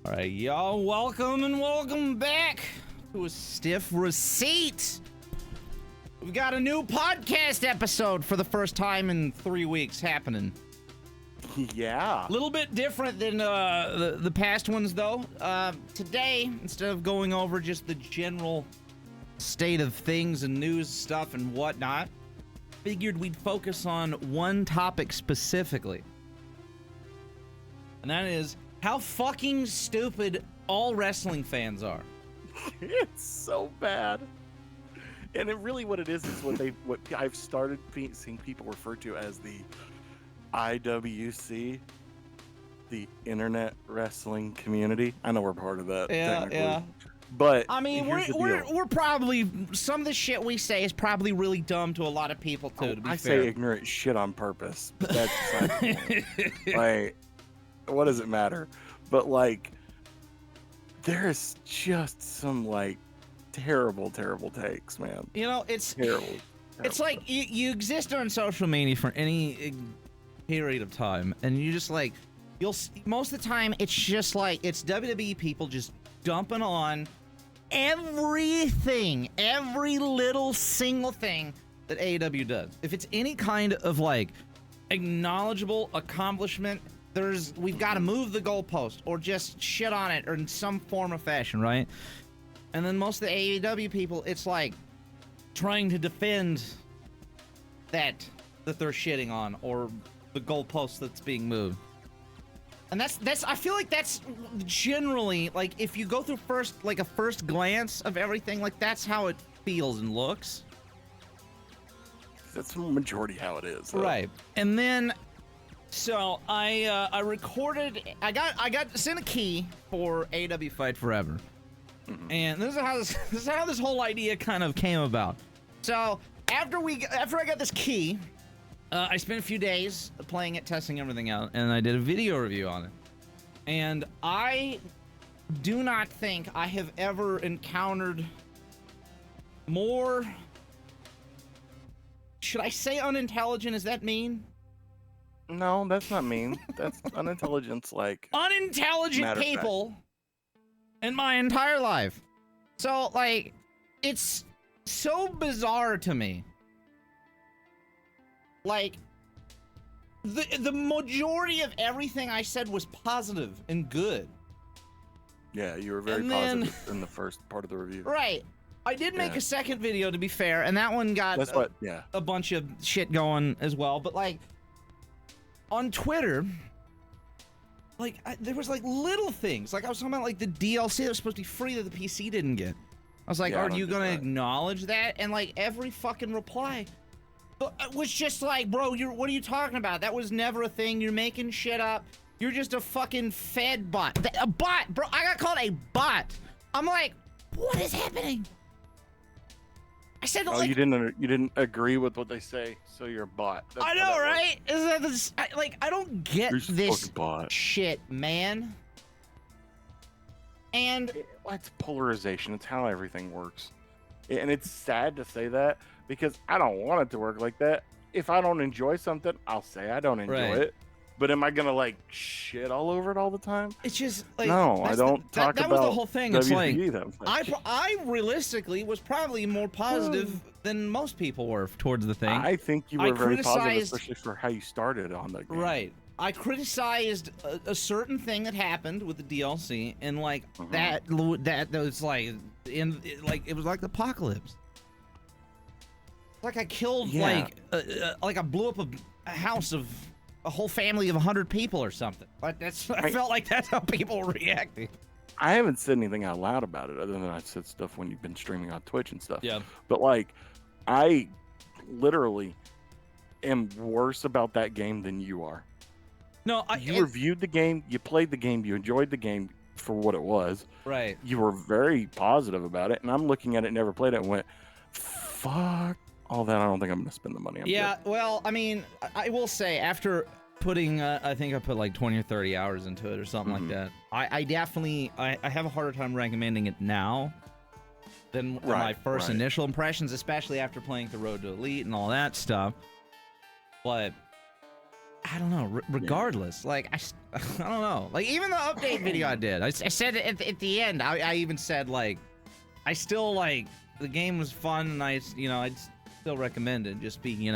All right, y'all, welcome back to a stiff receipt. We've got a new podcast episode for the first time in 3 weeks happening. Yeah. A little bit different than the past ones, though. Today, instead of going over just the general state of things and news stuff and whatnot, figured we'd focus on one topic specifically. And that is how fucking stupid all wrestling fans are. It's so bad. And what it is what I've started seeing people refer to as the IWC, the Internet Wrestling Community. I know we're part of that. Yeah. But I mean, we're probably, some of the shit we say is probably really dumb to a lot of people too. To be fair, say ignorant shit on purpose, but that's like, what does it matter? But like, there's just some like terrible takes, man. You know, it's terrible. It's like you exist on social media for any period of time, and you just like, most of the time it's just like it's WWE people just dumping on everything, every little single thing that AEW does. If it's any kind of like acknowledgeable accomplishment, we've got to move the goalpost or just shit on it or in some form or fashion, right? And then most of the AEW people, it's like trying to defend that they're shitting on or the goalpost that's being moved. And that's I feel like that's generally, like, if you go through a first glance of everything, like, that's how it feels and looks. That's the majority how it is, though. Right. And then, so I recorded, I got sent a key for AEW Fight Forever. Mm-hmm. And this is how this whole idea kind of came about. So after I got this key, I spent a few days playing it, testing everything out, and I did a video review on it. And I do not think I have ever encountered more, should I say unintelligent? Is that mean? No, that's not mean. That's unintelligence, like unintelligent people in my entire life. So, like, it's so bizarre to me. Like, the majority of everything I said was positive and good. Yeah, you were very positive in the first part of the review. Right. I did make a second video, to be fair, and that one got a bunch of shit going as well. But, like, on Twitter, like, there was, like, little things. Like, I was talking about, like, the DLC that was supposed to be free that the PC didn't get. I was like, are you going to acknowledge that? And, like, every fucking reply was just like, bro, what are you talking about? That was never a thing. You're making shit up. You're just a fucking fed bot. A bot, bro. I got called a bot. I'm like, what is happening? I said, like, you didn't agree with what they say, so you're a bot. I know, right? I don't get this bot shit, man. And it's polarization. It's how everything works. And it's sad to say that, because I don't want it to work like that. If I don't enjoy something, I'll say I don't enjoy it. But am I gonna like shit all over it all the time? It's just like, no, I don't talk about. That was the whole thing. It's like I realistically was probably more positive than most people were towards the thing. I think you were very positive, especially for how you started on the game. Right. I criticized a certain thing that happened with the DLC, and like that was like it was like the apocalypse. Like I killed like I blew up a house of a whole family of 100 people or something. Like I felt like that's how people were reacting. I haven't said anything out loud about it, other than I said stuff when you've been streaming on Twitch and stuff. Yeah. But like, I literally am worse about that game than you are. No, you reviewed the game, you played the game, you enjoyed the game for what it was. Right. You were very positive about it, and I'm looking at it, never played it, and went, fuck all that. I don't think I'm going to spend the money. Well, I mean, I will say, after putting, I think I put like 20 or 30 hours into it or something like that, I definitely, I have a harder time recommending it now than my first initial impressions, especially after playing the Road to Elite and all that stuff. But I don't know. Regardless, like I don't know. Like even the update video I did, I said at the end, I even said like, I still like the game was fun, and I'd still recommend it. Just be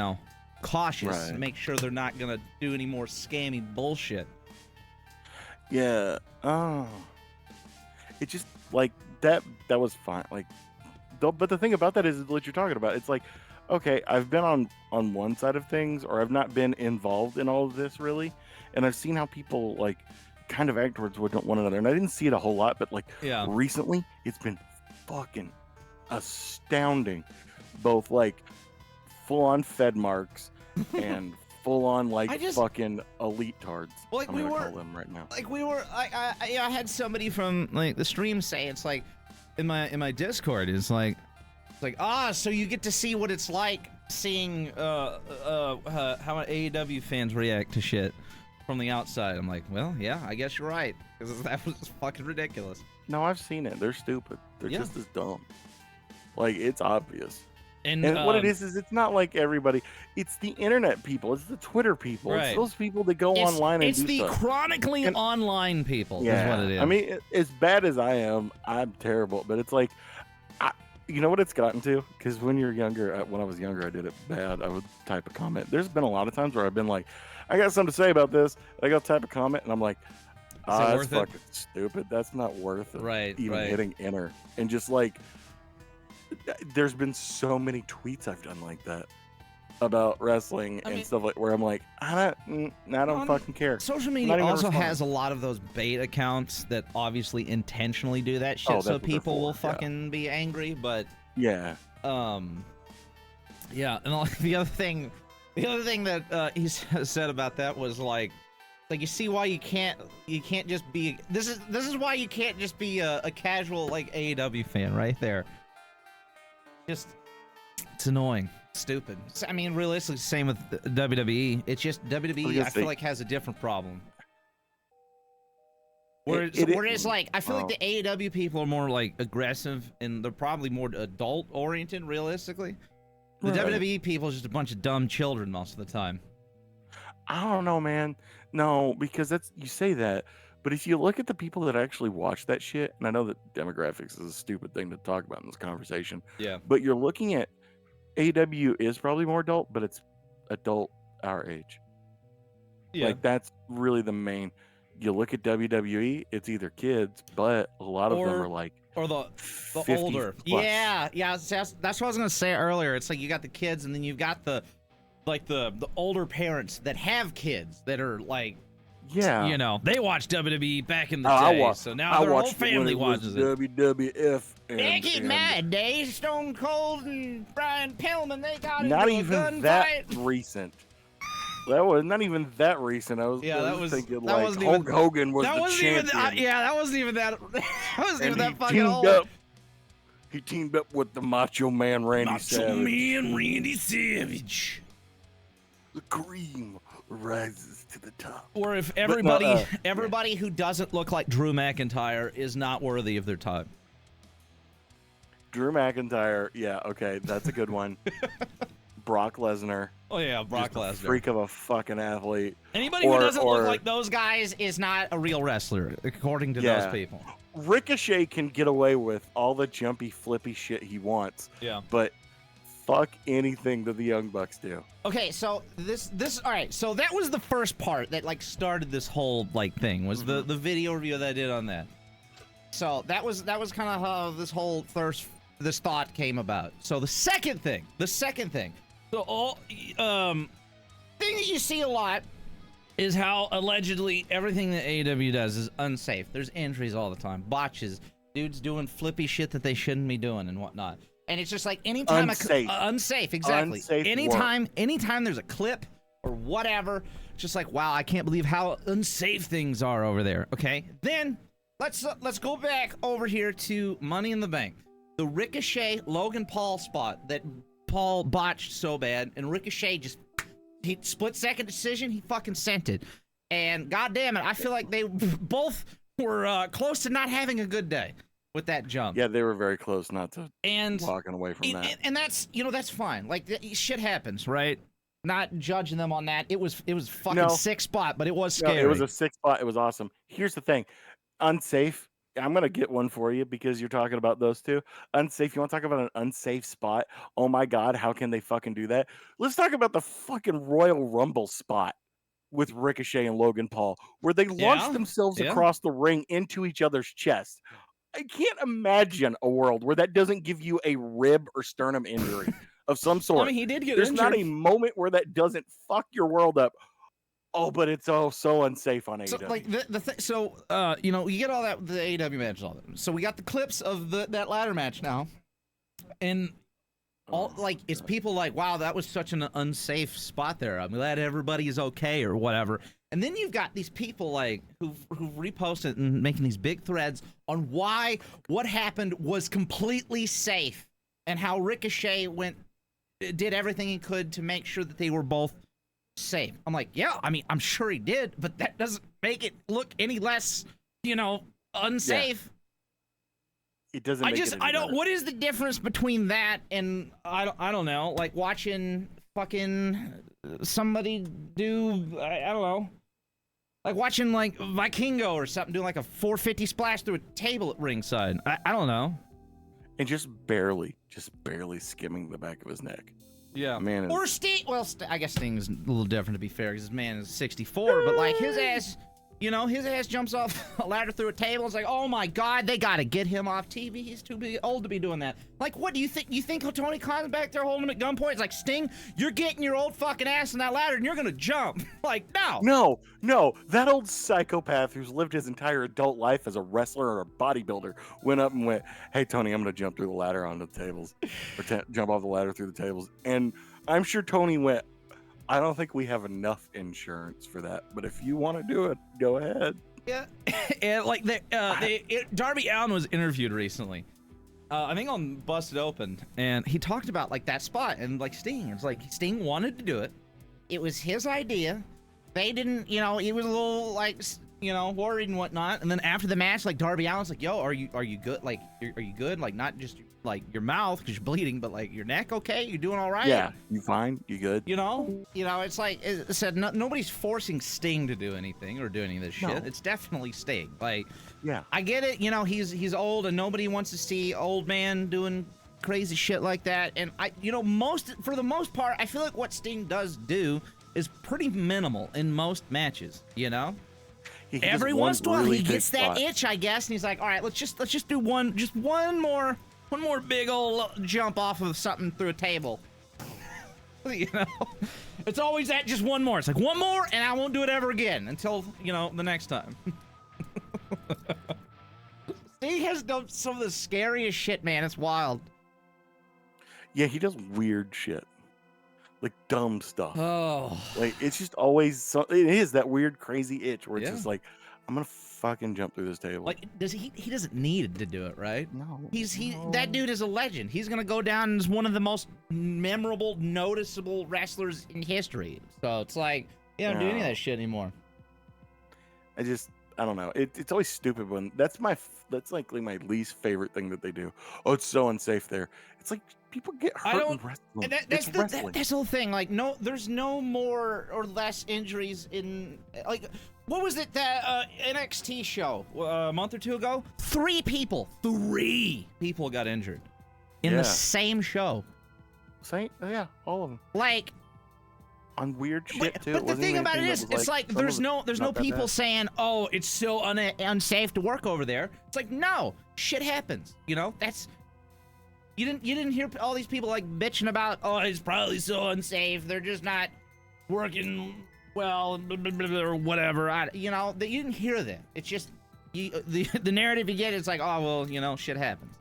cautious, and make sure they're not gonna do any more scammy bullshit. Yeah. Oh. It just like that was fine. Like, but the thing about that is what you're talking about. It's like, okay, I've been on one side of things, or I've not been involved in all of this really, and I've seen how people like kind of act towards one another, and I didn't see it a whole lot, but like recently, it's been fucking astounding. Both like full on Fed marks and full on like fucking elite tards. Well, like I'm gonna call them right now. Like I had somebody from like the stream say it's like in my Discord it's like so you get to see what it's like seeing how AEW fans react to shit from the outside. I'm like, well, yeah, I guess you're right, because that was fucking ridiculous. No, I've seen it. They're stupid. They're just as dumb. Like, it's obvious. And what it is it's not like everybody. It's the internet people. It's the Twitter people. It's those people that go online and do stuff. It's the chronically online people. Is what it is. I mean, as bad as I am, I'm terrible. But it's like, you know what it's gotten to? Because when you're younger, when I was younger, I did it bad. I would type a comment. There's been a lot of times where I've been like, I got something to say about this. I go type a comment, and I'm like, that's fucking stupid. That's not worth it. Even hitting enter. And just like, there's been so many tweets I've done like that about wrestling and stuff like where I'm like, I don't fucking care. Social media also has a lot of those bait accounts that obviously intentionally do that shit, so people will fucking be angry. But and the other thing that he said about that was like you see why you can't just be this is why you can't just be a casual like AEW fan right there. Just it's annoying. Stupid. I mean, realistically, same with WWE. It's just WWE. I feel like has a different problem. Whereas, like, I feel like the AEW people are more like aggressive, and they're probably more adult oriented. Realistically, the WWE people are just a bunch of dumb children most of the time. I don't know, man. No, because you say that, but if you look at the people that actually watch that shit, and I know that demographics is a stupid thing to talk about in this conversation. Yeah. But you're looking at. AEW is probably more adult, but it's adult our age. Yeah. Like, that's really the main. You look at WWE, it's either kids, but a lot of them are like the older. Plus. Yeah, that's what I was gonna say earlier. It's like you got the kids, and then you've got the older parents that have kids that are like, they watch WWE back in the day, so now their whole family watches it. WWF. Back in my day, Stone Cold and Brian Pillman, they got not into even a gunfight. That recent. That was not even that recent. I was thinking like Hulk Hogan was the champion. That wasn't even that. That wasn't even that fucking old. He teamed up with the Macho Man Randy Savage. The cream rises to the top. Or if everybody who doesn't look like Drew McIntyre is not worthy of their time. Drew McIntyre, okay, that's a good one. Brock Lesnar. Oh yeah, Brock Lesnar. Freak of a fucking athlete. Anybody who doesn't look like those guys is not a real wrestler, according to those people. Ricochet can get away with all the jumpy, flippy shit he wants. Yeah. But fuck anything that the Young Bucks do. Okay, so this all right, so that was the first part that like started this whole like thing, was the video review that I did on that. So that was kind of how this thought came about. So the second thing. So all thing that you see a lot is how allegedly everything that AEW does is unsafe. There's injuries all the time, botches, dudes doing flippy shit that they shouldn't be doing and whatnot. And it's just like anytime unsafe, exactly. Unsafe anytime there's a clip or whatever, it's just like, wow, I can't believe how unsafe things are over there. Okay, then let's go back over here to Money in the Bank, the Ricochet Logan Paul spot that Paul botched so bad, and Ricochet he split second decision, he fucking sent it, and god damn it, I feel like they both were close to not having a good day with that jump. Yeah, they were very close not to walking away from that. And that's, that's fine. Like, shit happens, right? not judging them on that. It was fucking sick spot, but it was scary. No, it was a sick spot. It was awesome. Here's the thing, unsafe. I'm gonna get one for you because you're talking about those two. Unsafe. You want to talk about an unsafe spot? Oh my God, how can they fucking do that? Let's talk about the fucking Royal Rumble spot with Ricochet and Logan Paul, where they launched themselves across the ring into each other's chest. I can't imagine a world where that doesn't give you a rib or sternum injury of some sort. I mean, he did get There's injured. not a moment where that doesn't fuck your world up. Oh, but it's so unsafe on AEW. So, like you get all that with the AEW match and all that. So we got the clips of that ladder match now, and it's people like, wow, that was such an unsafe spot there. I'm glad everybody is okay or whatever. And then you've got these people like who reposted and making these big threads on why what happened was completely safe and how Ricochet did everything he could to make sure that they were both safe. I'm like, yeah, I mean, I'm sure he did, but that doesn't make it look any less, unsafe. Yeah. It doesn't. I don't. What is the difference between that and I don't know, like watching fucking somebody do I don't know, like watching like Vikingo or something doing like a 450 splash through a table at ringside. I don't know. And just barely skimming the back of his neck. Yeah, man. Or Sting. Well, I guess Sting's a little different to be fair, because his man is 64. But like his ass, his ass jumps off a ladder through a table. It's like, oh my God, they gotta get him off TV. He's too old to be doing that. Like, what do you think? You think Tony Khan's back there holding him at gunpoint? It's like, Sting, you're getting your old fucking ass on that ladder and you're gonna jump. Like, no. No. That old psychopath who's lived his entire adult life as a wrestler or a bodybuilder went up and went, hey, Tony, I'm gonna jump through the ladder onto the tables. Or jump off the ladder through the tables. And I'm sure Tony went, I don't think we have enough insurance for that, but if you want to do it, go ahead. Yeah. And like Darby Allin was interviewed recently, I think on Busted Open, and he talked about like that spot and like Sting. It's like Sting wanted to do it. It was his idea. They didn't, he was a little like, worried and whatnot. And then after the match, like Darby Allin's like, yo, are you good? Like, are you good? Like, not just like your mouth because you're bleeding, but like your neck okay? You doing all right? Yeah, you fine? You good? It's like it said, nobody's forcing Sting to do anything or do any of this shit. No. It's definitely Sting. Like, yeah, I get it. He's old and nobody wants to see old man doing crazy shit like that. And for the most part, I feel like what Sting does do is pretty minimal in most matches. Every once in a while he gets that itch, I guess, and he's like, all right, let's just do one more big old jump off of something through a table. It's always that, just one more. It's like one more and I won't do it ever again until the next time. He has done some of the scariest shit, man. It's wild. Yeah, he does weird shit. Like dumb stuff. Oh, like it's just always it is that weird crazy itch where it's just like, I'm gonna fucking jump through this table. Like, he doesn't need to do it, right? No. That dude is a legend. He's gonna go down as one of the most memorable, noticeable wrestlers in history. So it's like, you don't do any of that shit anymore. I don't know. It's always stupid when that's like my least favorite thing that they do. Oh, it's so unsafe there. It's like people get hurt in wrestling. That's the whole thing. Like, no, there's no more or less injuries in like. What was it, that NXT show a month or two ago? 3 people got injured in the same show. Yeah, all of them. Like, on weird shit too. But the thing about it is, it's like there's no people saying, "Oh, it's so unsafe to work over there." It's like, no, shit happens. That's you didn't hear all these people like bitching about, "Oh, it's probably so unsafe. They're just not working well," or whatever. You didn't hear that. It's just the narrative you get. It's like, oh well, shit happens.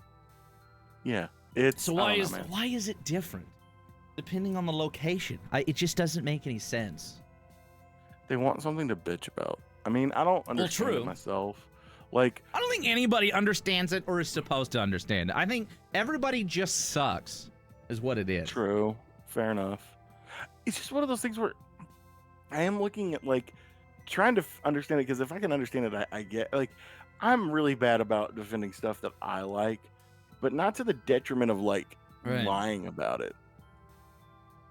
Yeah, so why is it different depending on the location? It just doesn't make any sense. They want something to bitch about. I mean, I don't understand it myself. Like, I don't think anybody understands it or is supposed to understand it. I think everybody just sucks, is what it is. True. Fair enough. It's just one of those things where I am looking at, like, trying to understand it, because if I can understand it, I get, like, I'm really bad about defending stuff that I like, but not to the detriment of, like, lying about it.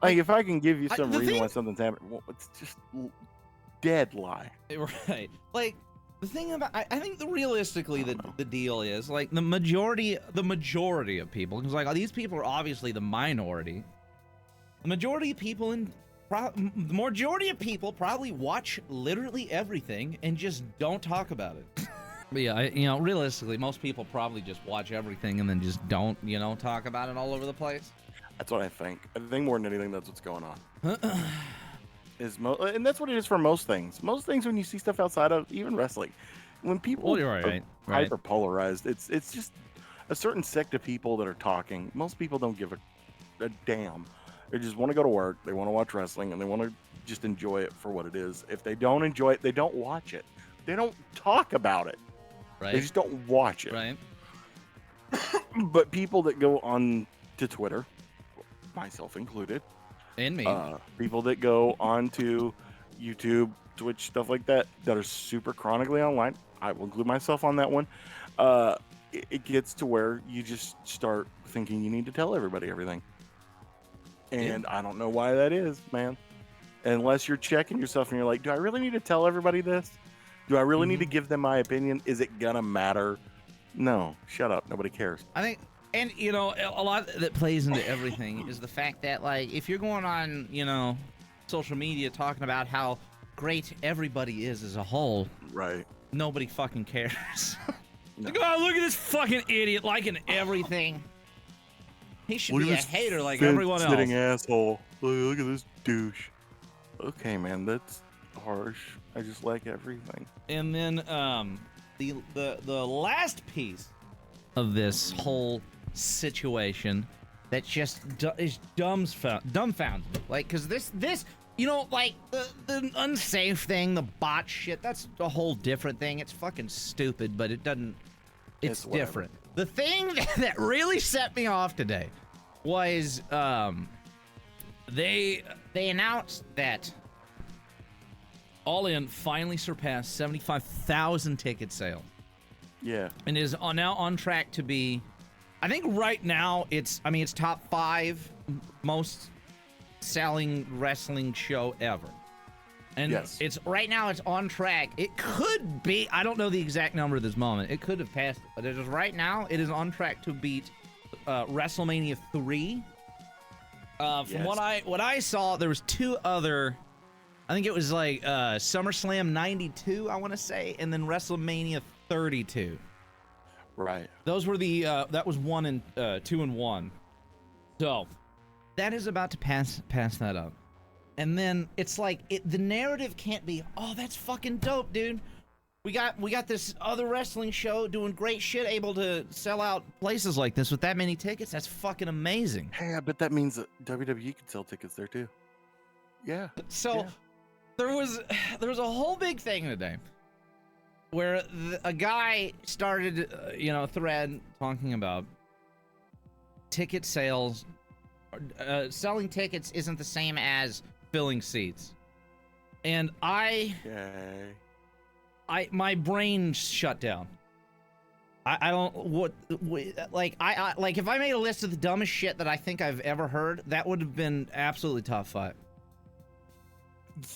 Like, if I can give you some reason why something's happening, well, it's just dead lie. Right. Like, the thing about, I think realistically the deal is, like, the majority of people, because, like, these people are obviously the minority. The majority of people probably watch literally everything and just don't talk about it. But yeah, you know, realistically, most people probably just watch everything and then just don't, you know, talk about it all over the place. That's what I think. I think more than anything, that's what's going on. And that's what it is for most things. Most things, when you see stuff outside of even wrestling, when people are hyper polarized, it's just a certain sect of people that are talking. Most people don't give a damn. They just want to go to work. They want to watch wrestling, and they want to just enjoy it for what it is. If they don't enjoy it, they don't watch it. They don't talk about it. Right. They just don't watch it. Right. But people that go on to Twitter, myself included, and me, people that go on to YouTube, Twitch, stuff like that, that are super chronically online, I will include myself on that one. It gets to where you just start thinking you need to tell everybody everything. And I don't know why that is, man. Unless you're checking yourself and you're like, do I really need to tell everybody this? Do I really need to give them my opinion? Is it gonna matter? No, shut up. Nobody cares. I think, and you know, a lot that plays into everything is the fact that, like, if you're going on, you know, social media talking about how great everybody is as a whole, right? Nobody fucking cares. No. Like, oh, look at this fucking idiot liking everything. He should be a hater like everyone else. Sitting asshole. Look at this douche. Okay, man, that's harsh. I just like everything. And then the last piece of this whole situation that just is dumbfounded. Like, because this you know, like the unsafe thing, the bot shit, that's a whole different thing. It's fucking stupid, but it doesn't. It's different. The thing that really set me off today was they announced that All In finally surpassed 75,000 ticket sales. Yeah. And is now on track to be, I think right now it's top 5 most selling wrestling show ever. And it's right now it's on track. It could be, I don't know the exact number at this moment. It could have passed, but it is right now it is on track to beat WrestleMania 3. From what I saw, there was 2 other, I think it was like SummerSlam 92, I want to say, and then WrestleMania 32. Right. Those were the that was 1 and 2 and 1. So that is about to pass that up. And then it's like the narrative can't be, oh, that's fucking dope, dude. We got this other wrestling show doing great shit, able to sell out places like this with that many tickets. That's fucking amazing. Hey, I bet that means that WWE can sell tickets there too. Yeah. So there was a whole big thing today where a guy started, a thread talking about ticket sales. Selling tickets isn't the same as filling seats, and my brain shut down. I don't like if I made a list of the dumbest shit that I think I've ever heard, that would have been absolutely top 5.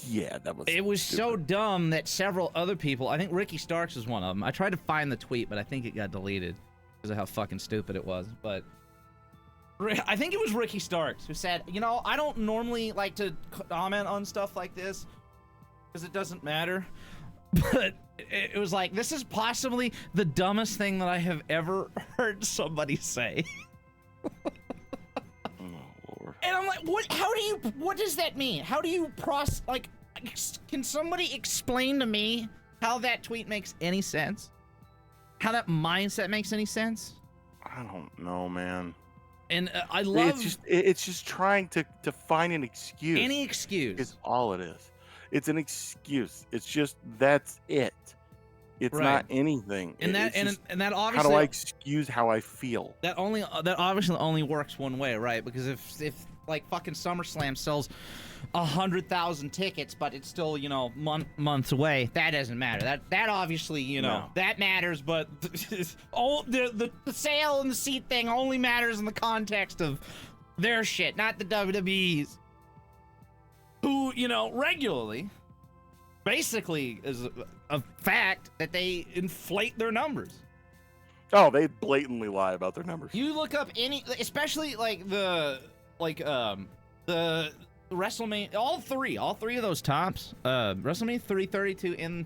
Yeah, that was. It was so dumb that several other people, I think Ricky Starks was one of them. I tried to find the tweet, but I think it got deleted because of how fucking stupid it was. But I think it was Ricky Starks who said, I don't normally like to comment on stuff like this because it doesn't matter. But it was like, this is possibly the dumbest thing that I have ever heard somebody say. Oh, Lord. And I'm like, what does that mean? How do you can somebody explain to me how that tweet makes any sense? How that mindset makes any sense? I don't know, man. And I love... It's just trying to find an excuse. Any excuse. It's all it is. It's an excuse. It's just, that's it. It's not anything. And that obviously... How do I excuse how I feel? That obviously only works one way, right? Because if like fucking SummerSlam sells 100,000 tickets, but it's still, months away, that doesn't matter. That obviously, that matters, but the sale and the seat thing only matters in the context of their shit, not the WWE's. who, you know, regularly, basically is a fact that they inflate their numbers. Oh, they blatantly lie about their numbers. You look up any, especially like the WrestleMania, all three of those tops, WrestleMania 3, 32, and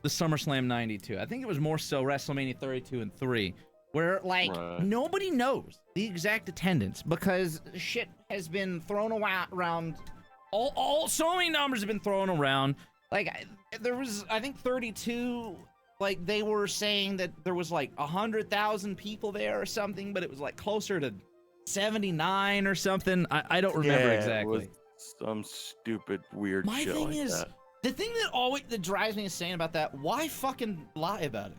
the SummerSlam 92. I think it was more so WrestleMania 32 and 3, where like nobody knows the exact attendance because shit has been thrown around. So many numbers have been thrown around. Like there was, I think 32. Like they were saying that there was like 100,000 people there or something, but it was like closer to 79 or something. I don't remember exactly. It was some stupid weird shit My thing like is, that. the thing that drives me insane about that, why fucking lie about it?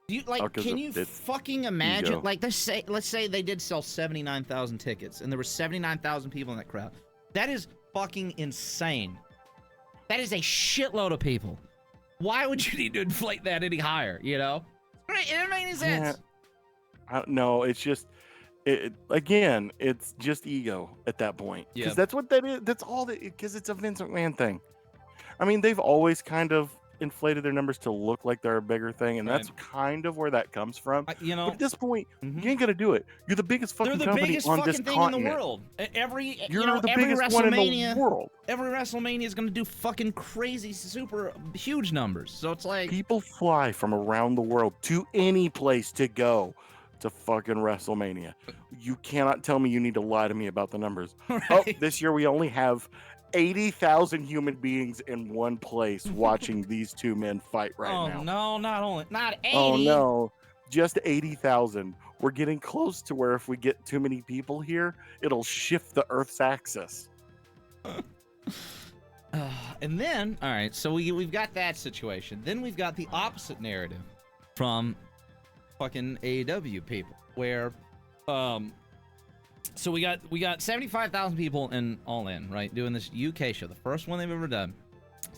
Do you like? Can you fucking imagine? Ego. Like let's say they did sell 79,000 tickets, and there were 79,000 people in that crowd. That is fucking insane. That is a shitload of people. Why would you need to inflate that any higher? You know, it doesn't make any sense. No, it's just, again, it's just ego at that point. Because that's what that is. That's all that. Because it's a Vince McMahon thing. I mean, they've always kind of inflated their numbers to look like they're a bigger thing, and that's kind of where that comes from. You know, but at this point, you ain't gonna do it. You're the biggest fucking company on this continent. Thing in the world. Every biggest one in the world. Every WrestleMania is gonna do fucking crazy, super huge numbers. So it's like people fly from around the world to any place to go to fucking WrestleMania. You cannot tell me you need to lie to me about the numbers. Right. Oh, this year we only have 80,000 human beings in one place watching these two men fight now. Oh no, not 80. Oh no, just 80,000. We're getting close to where if we get too many people here, it'll shift the Earth's axis. And then, all right, so we've got that situation. Then we've got the opposite narrative from fucking AEW people, where so we got 75,000 people in All In, right, doing this UK show, the first one they've ever done.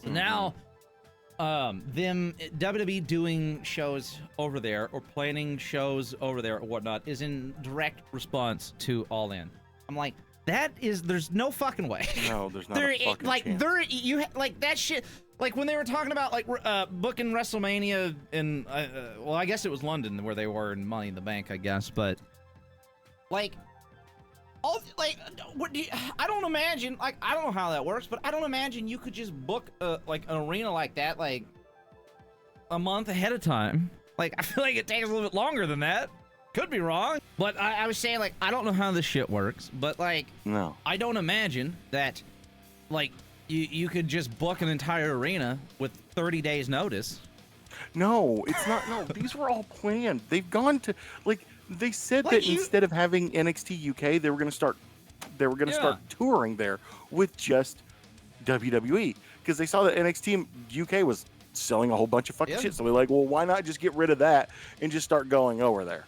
So now, them WWE doing shows over there or planning shows over there or whatnot is in direct response to All In. I'm like, there's no fucking way. No, there's not a fucking chance. Like that shit. Like when they were talking about like booking WrestleMania in, well, I guess it was London where they were in Money in the Bank, I guess, but like. I don't imagine, like, I don't know how that works, but I don't imagine you could just book like an arena like that like a month ahead of time. Like, I feel like it takes a little bit longer than that. Could be wrong, but I was saying, like, I don't know how this shit works, but like, no, I don't imagine that like you could just book an entire arena with 30 days notice. No, it's not. No, these were all planned. They've gone to like. They said that instead of having NXT UK, they were going to start touring there with just WWE because they saw that NXT UK was selling a whole bunch of fucking shit. So they're like, well, why not just get rid of that and just start going over there?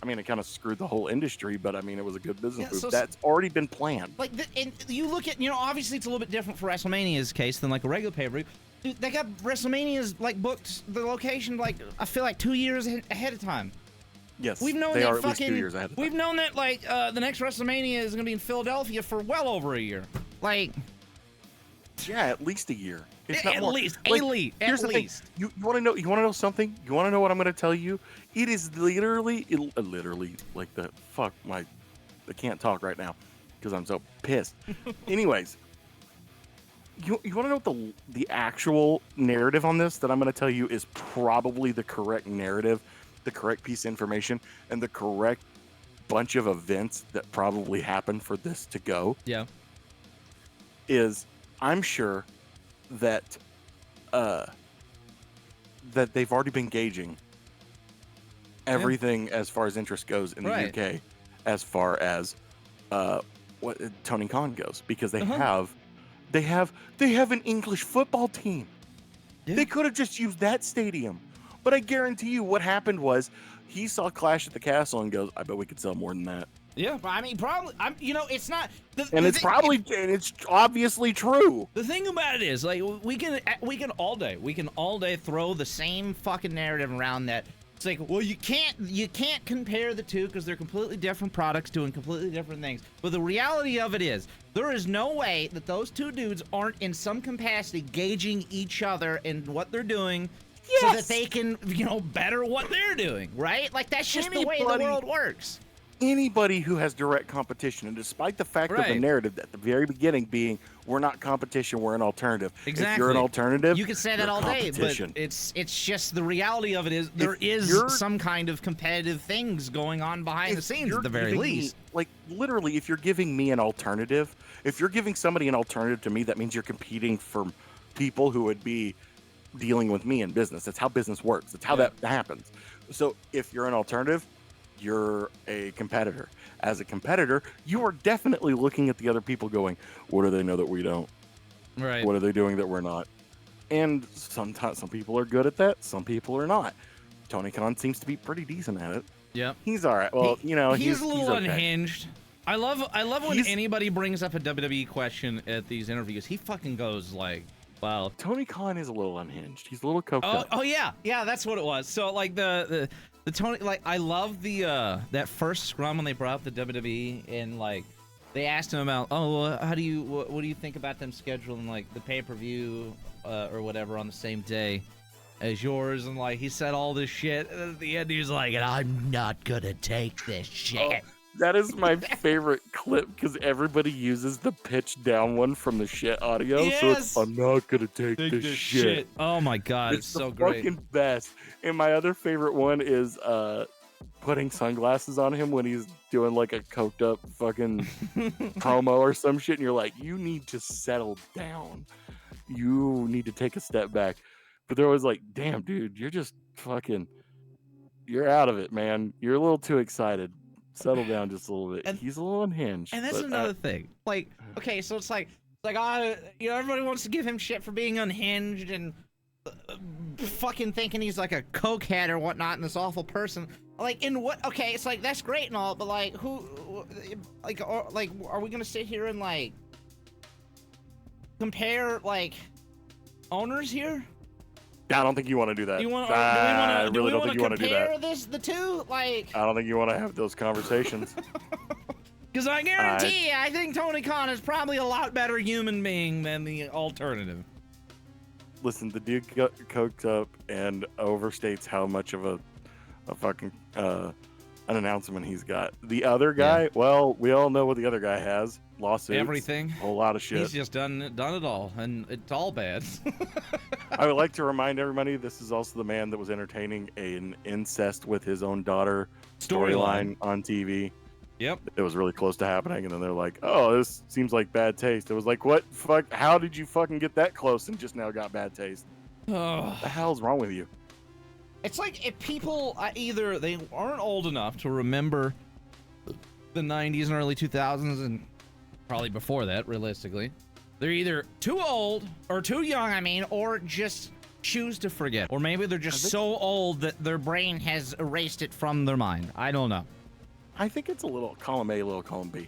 I mean, it kind of screwed the whole industry, but I mean, it was a good business move. That's already been planned. Like, and you look at, obviously it's a little bit different for WrestleMania's case than like a regular pay-per-view. Dude, they got WrestleMania's like booked the location like I feel like 2 years ahead of time. Yes, we've known they that are at least 2 years ahead of time. We've known that like the next WrestleMania is going to be in Philadelphia for well over a year. Like, yeah, at least a year. If not more. Here's at the least. Thing. You want to know? You want to know something? You want to know what I'm going to tell you? It is literally like the fuck I can't talk right now because I'm so pissed. Anyways, you want to know what the actual narrative on this that I'm going to tell you is probably the correct narrative. The correct piece of information and the correct bunch of events that probably happened for this to go. Yeah. Is I'm sure that that they've already been gauging everything as far as interest goes in the UK as far as what Tony Khan goes because they have an English football team. Yeah. They could have just used that stadium. But I guarantee you what happened was he saw Clash at the Castle and goes, I bet we could sell more than that. Yeah, I mean, probably. It's not. It's obviously true. The thing about it is, like, we can all day throw the same fucking narrative around that It's like, well, you can't compare the two because they're completely different products doing completely different things. But the reality of it is, there is no way that those two dudes aren't in some capacity gauging each other and what they're doing, so that they can, better what they're doing, right? Like, that's just the way the world works. Anybody who has direct competition, and despite the fact of the narrative at the very beginning being, we're not competition, we're an alternative. Exactly. If you're an alternative, you can say that all day, but it's just the reality of it is there is some kind of competitive things going on behind the scenes at the very least. Like, literally, if you're giving me an alternative, if you're giving somebody an alternative to me, that means you're competing for people who would be dealing with me in business. That's how business works. That's how that happens. So if you're an alternative, you're a competitor. As a competitor, you are definitely looking at the other people going, what do they know that we don't? Right. What are they doing that we're not? And sometimes some people are good at that. Some people are not. Tony Khan seems to be pretty decent at it. Yeah. He's all right. Well, he's a little okay. unhinged. I love when anybody brings up a WWE question at these interviews. He fucking goes like, wow. Tony Khan is a little unhinged. He's a little coked up. Oh yeah. Yeah, that's what it was. So like the Tony, like, I love the that first scrum when they brought up the WWE, and like they asked him about, what do you think about them scheduling like the pay-per-view or whatever on the same day as yours, and like he said all this shit, and at the end he's like, I'm not gonna take this shit. Oh, that is my favorite clip because everybody uses the pitch down one from the shit audio. Yes. So it's, I'm not gonna take this shit. Oh my god, it's so great. Fucking best. And my other favorite one is putting sunglasses on him when he's doing like a coked up fucking promo or some shit, and you're like, you need to settle down. You need to take a step back. But they're always like, damn, dude, you're just fucking, you're out of it, man. You're a little too excited. Settle down just a little bit. And he's a little unhinged. And that's another thing. Like, okay, so it's like everybody wants to give him shit for being unhinged and fucking thinking he's like a cokehead or whatnot and this awful person. Like, in what? Okay, it's like that's great and all, but like, are we gonna sit here and like compare like owners here? I don't think you want to do that. I really don't think you want to do that. Compare the two, like. I don't think you want to have those conversations. Because I guarantee you, I think Tony Khan is probably a lot better human being than the alternative. Listen, the dude coked up and overstates how much of a fucking an announcement he's got. The other guy, well, we all know what the other guy has. Lawsuits. Everything. A whole lot of shit. He's just done it all, and it's all bad. I would like to remind everybody, this is also the man that was entertaining an incest with his own daughter storyline on TV. Yep. It was really close to happening, and then they're like, oh, this seems like bad taste. It was like, what? Fuck? How did you fucking get that close and just now got bad taste? Oh. What the hell's wrong with you? It's like if people either they aren't old enough to remember the 90s and early 2000s, and probably before that, realistically. They're either too old or too young, or just choose to forget. Or maybe they're just so old that their brain has erased it from their mind. I don't know. I think it's a little column A, little column B.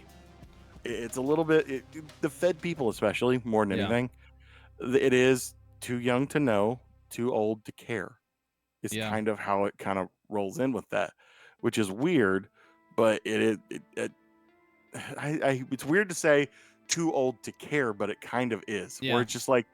It's a little bit, the Fed people especially, more than anything, it is too young to know, too old to care. It's kind of how it kind of rolls in with that, which is weird, but it's weird to say too old to care, but it kind of is. Where it's just like,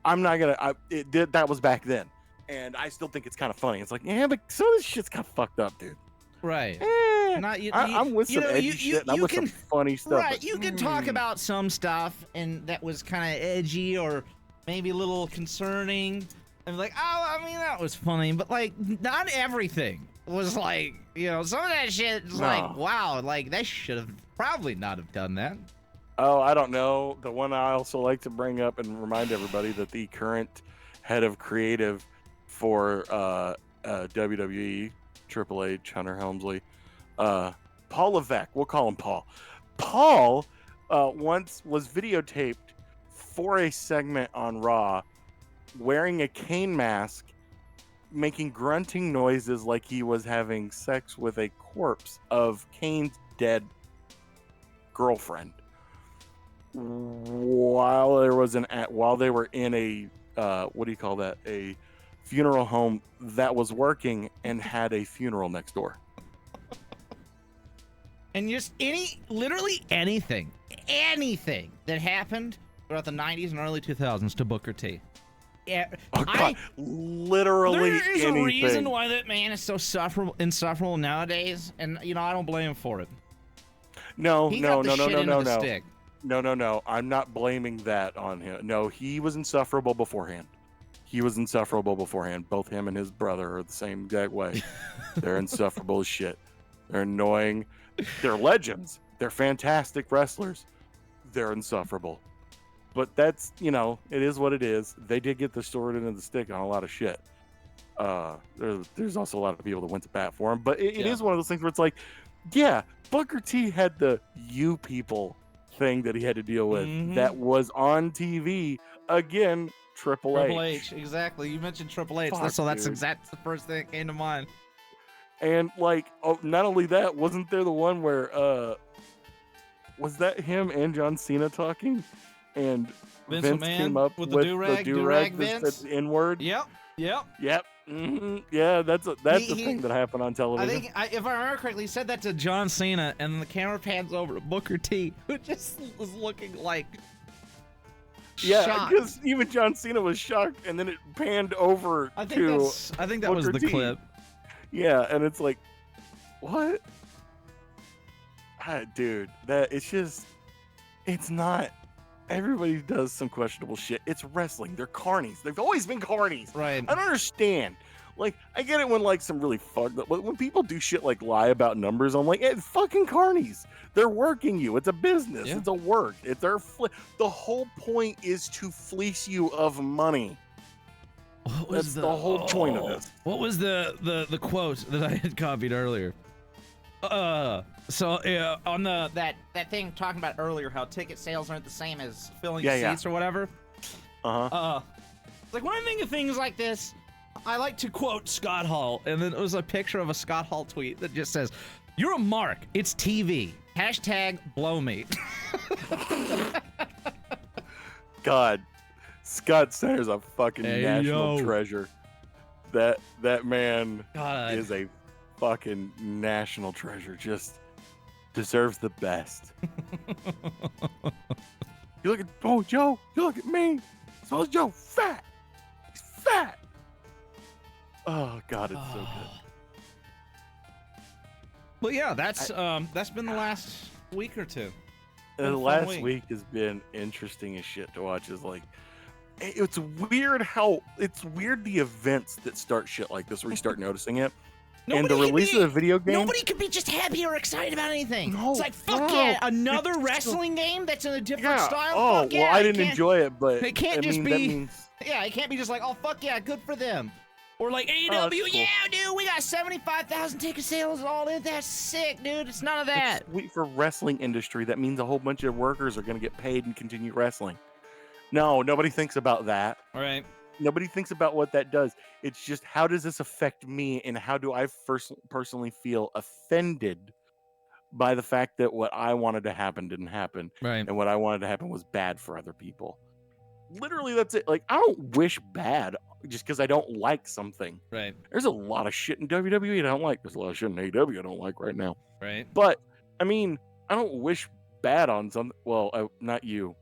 I'm not gonna. That was back then, and I still think it's kind of funny. It's like, yeah, but some of this shit's kind of fucked up, dude. Right. I'm with some edgy shit. And I'm with some funny stuff. Right. You can talk about some stuff, and that was kind of edgy or maybe a little concerning. And like, oh, that was funny, but like, not everything was like, some of that shit is like, wow, like they should have probably not have done that. Oh, I don't know. The one I also like to bring up and remind everybody that the current head of creative for WWE, Triple H, Hunter Helmsley, Paul Levesque, we'll call him Paul. Paul once was videotaped for a segment on Raw wearing a Kane mask, making grunting noises like he was having sex with a corpse of Kane's dead girlfriend. While they were in a what do you call that? A funeral home that was working and had a funeral next door. And just literally anything that happened throughout the 90s and early 2000s to Booker T. Yeah, oh God, literally there is anything. a reason why that man is so insufferable nowadays, and I don't blame him for it. No. Stick. No. I'm not blaming that on him. No, he was insufferable beforehand. Both him and his brother are the same exact way. They're insufferable as shit. They're annoying. They're legends. They're fantastic wrestlers. They're insufferable. But that's, it is what it is. They did get the sword into the stick on a lot of shit. There's also a lot of people that went to bat for him. But it is one of those things where it's like, yeah, Booker T had the you people thing that he had to deal with that was on TV. Again, Triple H. Exactly. You mentioned Triple H. Fuck, so that's the first thing that came to mind. And not only that, wasn't there the one where was that him and John Cena talking? And Vince came up with the do-rag Vince N-word. Yep. Mm-hmm. Yeah, that's the thing that happened on television. I think, if I remember correctly, he said that to John Cena, and the camera pans over to Booker T, who just was looking like shocked. Because even John Cena was shocked, and then it panned over I think that was the clip. Yeah, and it's like, what? Dude, it's not. Everybody does some questionable shit. It's wrestling. They're carnies. They've always been carnies. Right. I don't understand. I get it when some really fucked up. When people do shit like lie about numbers, I'm like, it's fucking carnies. They're working you. It's a business. Yeah. It's a work. It's their the whole point is to fleece you of money. That's the whole point of this. What was the quote that I had copied earlier? So on that thing talking about earlier, how ticket sales aren't the same as filling seats or whatever. Like when I think of things like this, I like to quote Scott Hall, and then it was a picture of a Scott Hall tweet that just says, "You're a mark. It's TV. Hashtag blow me." God, Scott Snyder's a fucking national treasure. That man is a fucking national treasure. Just deserves the best. You look at Joe. You look at me. So is Joe fat. He's fat. Oh God, it's so good. Well, yeah, that's been the last week or two. The last week has been interesting as shit to watch. It's weird the events that start shit like this where you start noticing it. And the release of the video game. Nobody could be just happy or excited about anything. No, it's like, fuck yeah, another wrestling game that's in a different style. Oh, fuck well, yeah, I didn't enjoy it, but it can't just be. Yeah, it can't be just like, oh, fuck yeah, good for them. Or like AEW, cool. Yeah, dude, we got 75,000 ticket sales all in. That's sick, dude. It's none of that. It's sweet for wrestling industry. That means a whole bunch of workers are going to get paid and continue wrestling. No, nobody thinks about that. All right. Nobody thinks about what that does. It's just, how does this affect me, and how do I personally feel offended by the fact that what I wanted to happen didn't happen, right? And what I wanted to happen was bad for other people. Literally, that's it. I don't wish bad just because I don't like something. Right. There's a lot of shit in WWE I don't like. There's a lot of shit in AEW I don't like right now. Right. But I don't wish bad on something. Well, not you.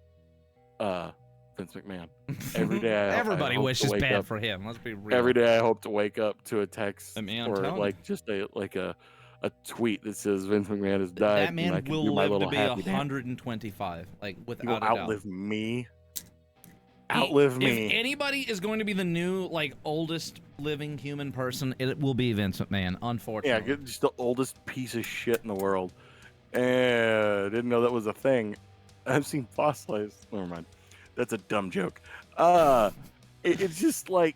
Vince McMahon. Every day, everybody wishes bad up, for him. Let's be real. Every day, I hope to wake up to a text or just a tweet that says Vince McMahon has died. That man will live to be 125, without a doubt. Outlive me. Outlive me. If anybody is going to be the new oldest living human person, it will be Vince McMahon. Unfortunately. Yeah, just the oldest piece of shit in the world. And didn't know that was a thing. I've seen fossils. Never mind. That's a dumb joke. It's just I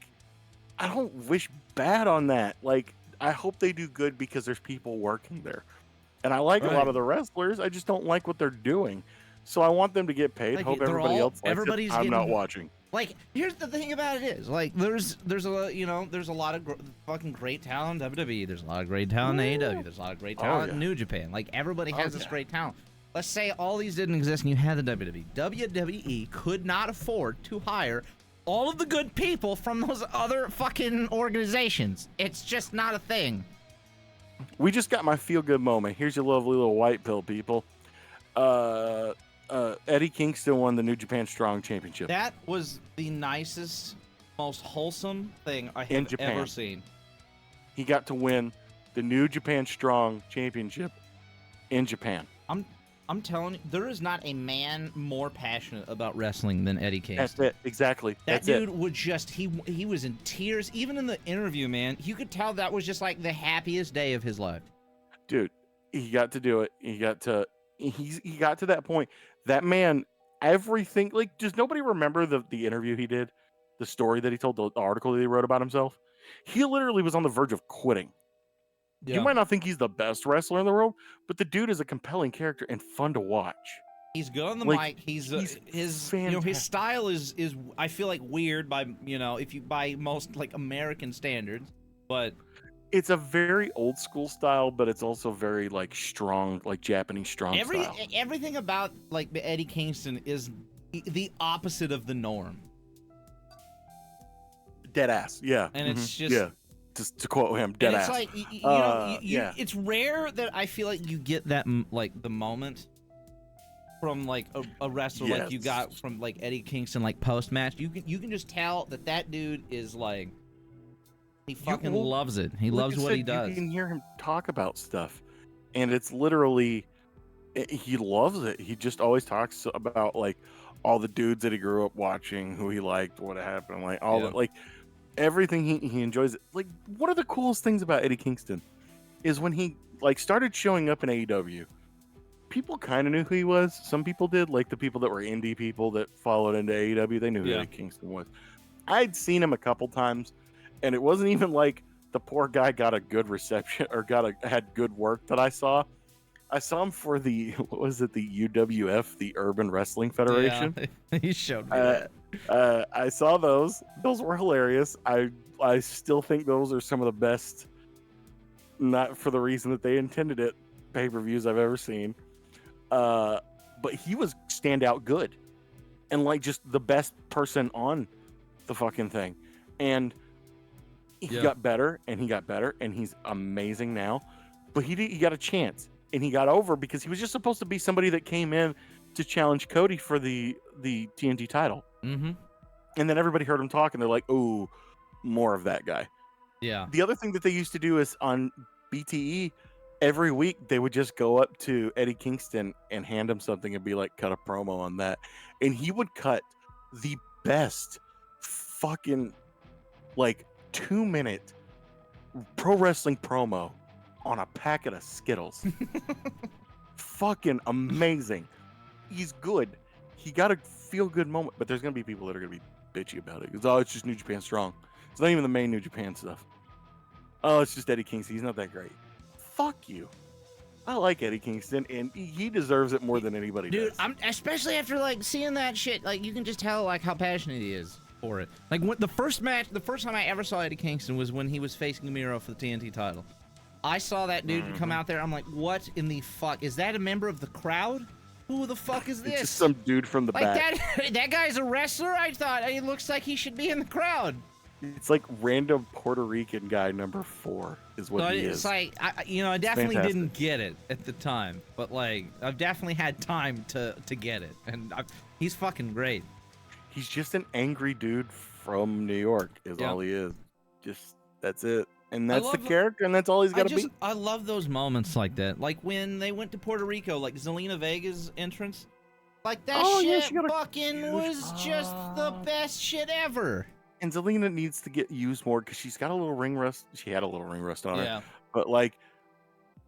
don't wish bad on that. I hope they do good because there's people working there. And I like a lot of the wrestlers. I just don't like what they're doing. So I want them to get paid. Hope everybody else likes it. I'm not watching. Here's the thing about it is, there's a lot of fucking great talent in WWE. There's a lot of great talent in AEW. There's a lot of great talent in New Japan. Everybody has this great talent. Let's say all these didn't exist and you had the WWE. WWE could not afford to hire all of the good people from those other fucking organizations. It's just not a thing. We just got my feel-good moment. Here's your lovely little white pill, people. Eddie Kingston won the New Japan Strong Championship. That was the nicest, most wholesome thing I have ever seen. He got to win the New Japan Strong Championship in Japan. I'm telling you, there is not a man more passionate about wrestling than Eddie Kingston. That's it, exactly. That dude would just, he was in tears. Even in the interview, man, you could tell that was just like the happiest day of his life. Dude, he got to do it. He got to that point. That man, everything, like, does nobody remember the interview he did? The story that he told, the article that he wrote about himself? He literally was on the verge of quitting. Yeah. You might not think he's the best wrestler in the world, but the dude is a compelling character and fun to watch. He's good on the mic. He's his his style is I feel like weird by by most like American standards, but it's a very old school style, but it's also very like strong, like Japanese strong style. Everything about like Eddie Kingston is the opposite of the norm. Dead ass, yeah. And it's just just to quote him, dead ass. It's like it's rare that I feel like you get that like the moment from like a wrestler like you got from like Eddie Kingston like post match. You can just tell that dude is like he fucking loves it. He loves what he does. You can hear him talk about stuff, and it's literally he loves it. He just always talks about like all the dudes that he grew up watching, who he liked, what happened, like all the like. Everything he enjoys. Like, one of the coolest things about Eddie Kingston is when he like started showing up in AEW, people kind of knew who he was. Some people did, like the people that were indie people that followed into AEW, they knew who Eddie Kingston was. I'd seen him a couple times, and it wasn't even like the poor guy got a good reception or had good work that I saw. I saw him for the the UWF, the Urban Wrestling Federation. Yeah, he showed me that. I saw those. Those were hilarious. I still think those are some of the best, not for the reason that they intended it, pay-per-views I've ever seen. But he was standout good. And like just the best person on the fucking thing. And he got better and he got better and he's amazing now. But he got a chance. And he got over because he was just supposed to be somebody that came in to challenge Cody for the TNT title. Mm-hmm. And then everybody heard him talk, and they're like, "Oh, more of that guy." Yeah. The other thing that they used to do is on BTE, every week they would just go up to Eddie Kingston and hand him something and be like, "Cut a promo on that," and he would cut the best fucking like 2-minute pro wrestling promo on a packet of Skittles. Fucking amazing. He's good. He got a feel-good moment, but there's going to be people that are going to be bitchy about it. It's just New Japan Strong. It's not even the main New Japan stuff. Oh, it's just Eddie Kingston. He's not that great. Fuck you. I like Eddie Kingston, and he deserves it more than anybody does. Dude, especially after like seeing that shit, like you can just tell like how passionate he is for it. Like the first time I ever saw Eddie Kingston was when he was facing Miro for the TNT title. I saw that dude come out there. I'm like, what in the fuck? Is that a member of the crowd? Who the fuck is this? It's just some dude from the back. That guy's a wrestler? I thought he looks like he should be in the crowd. It's like random Puerto Rican guy number 4 is what he is. It's like, I definitely didn't get it at the time. But, like, I've definitely had time to get it. And he's fucking great. He's just an angry dude from New York is all he is. Just, that's it. And that's the character, and that's all he's got to be. I love those moments like that. Like when they went to Puerto Rico, like Zelina Vega's entrance. Like that fucking was just the best shit ever. And Zelina needs to get used more because she's got a little ring rust. She had a little ring rust on her. But like,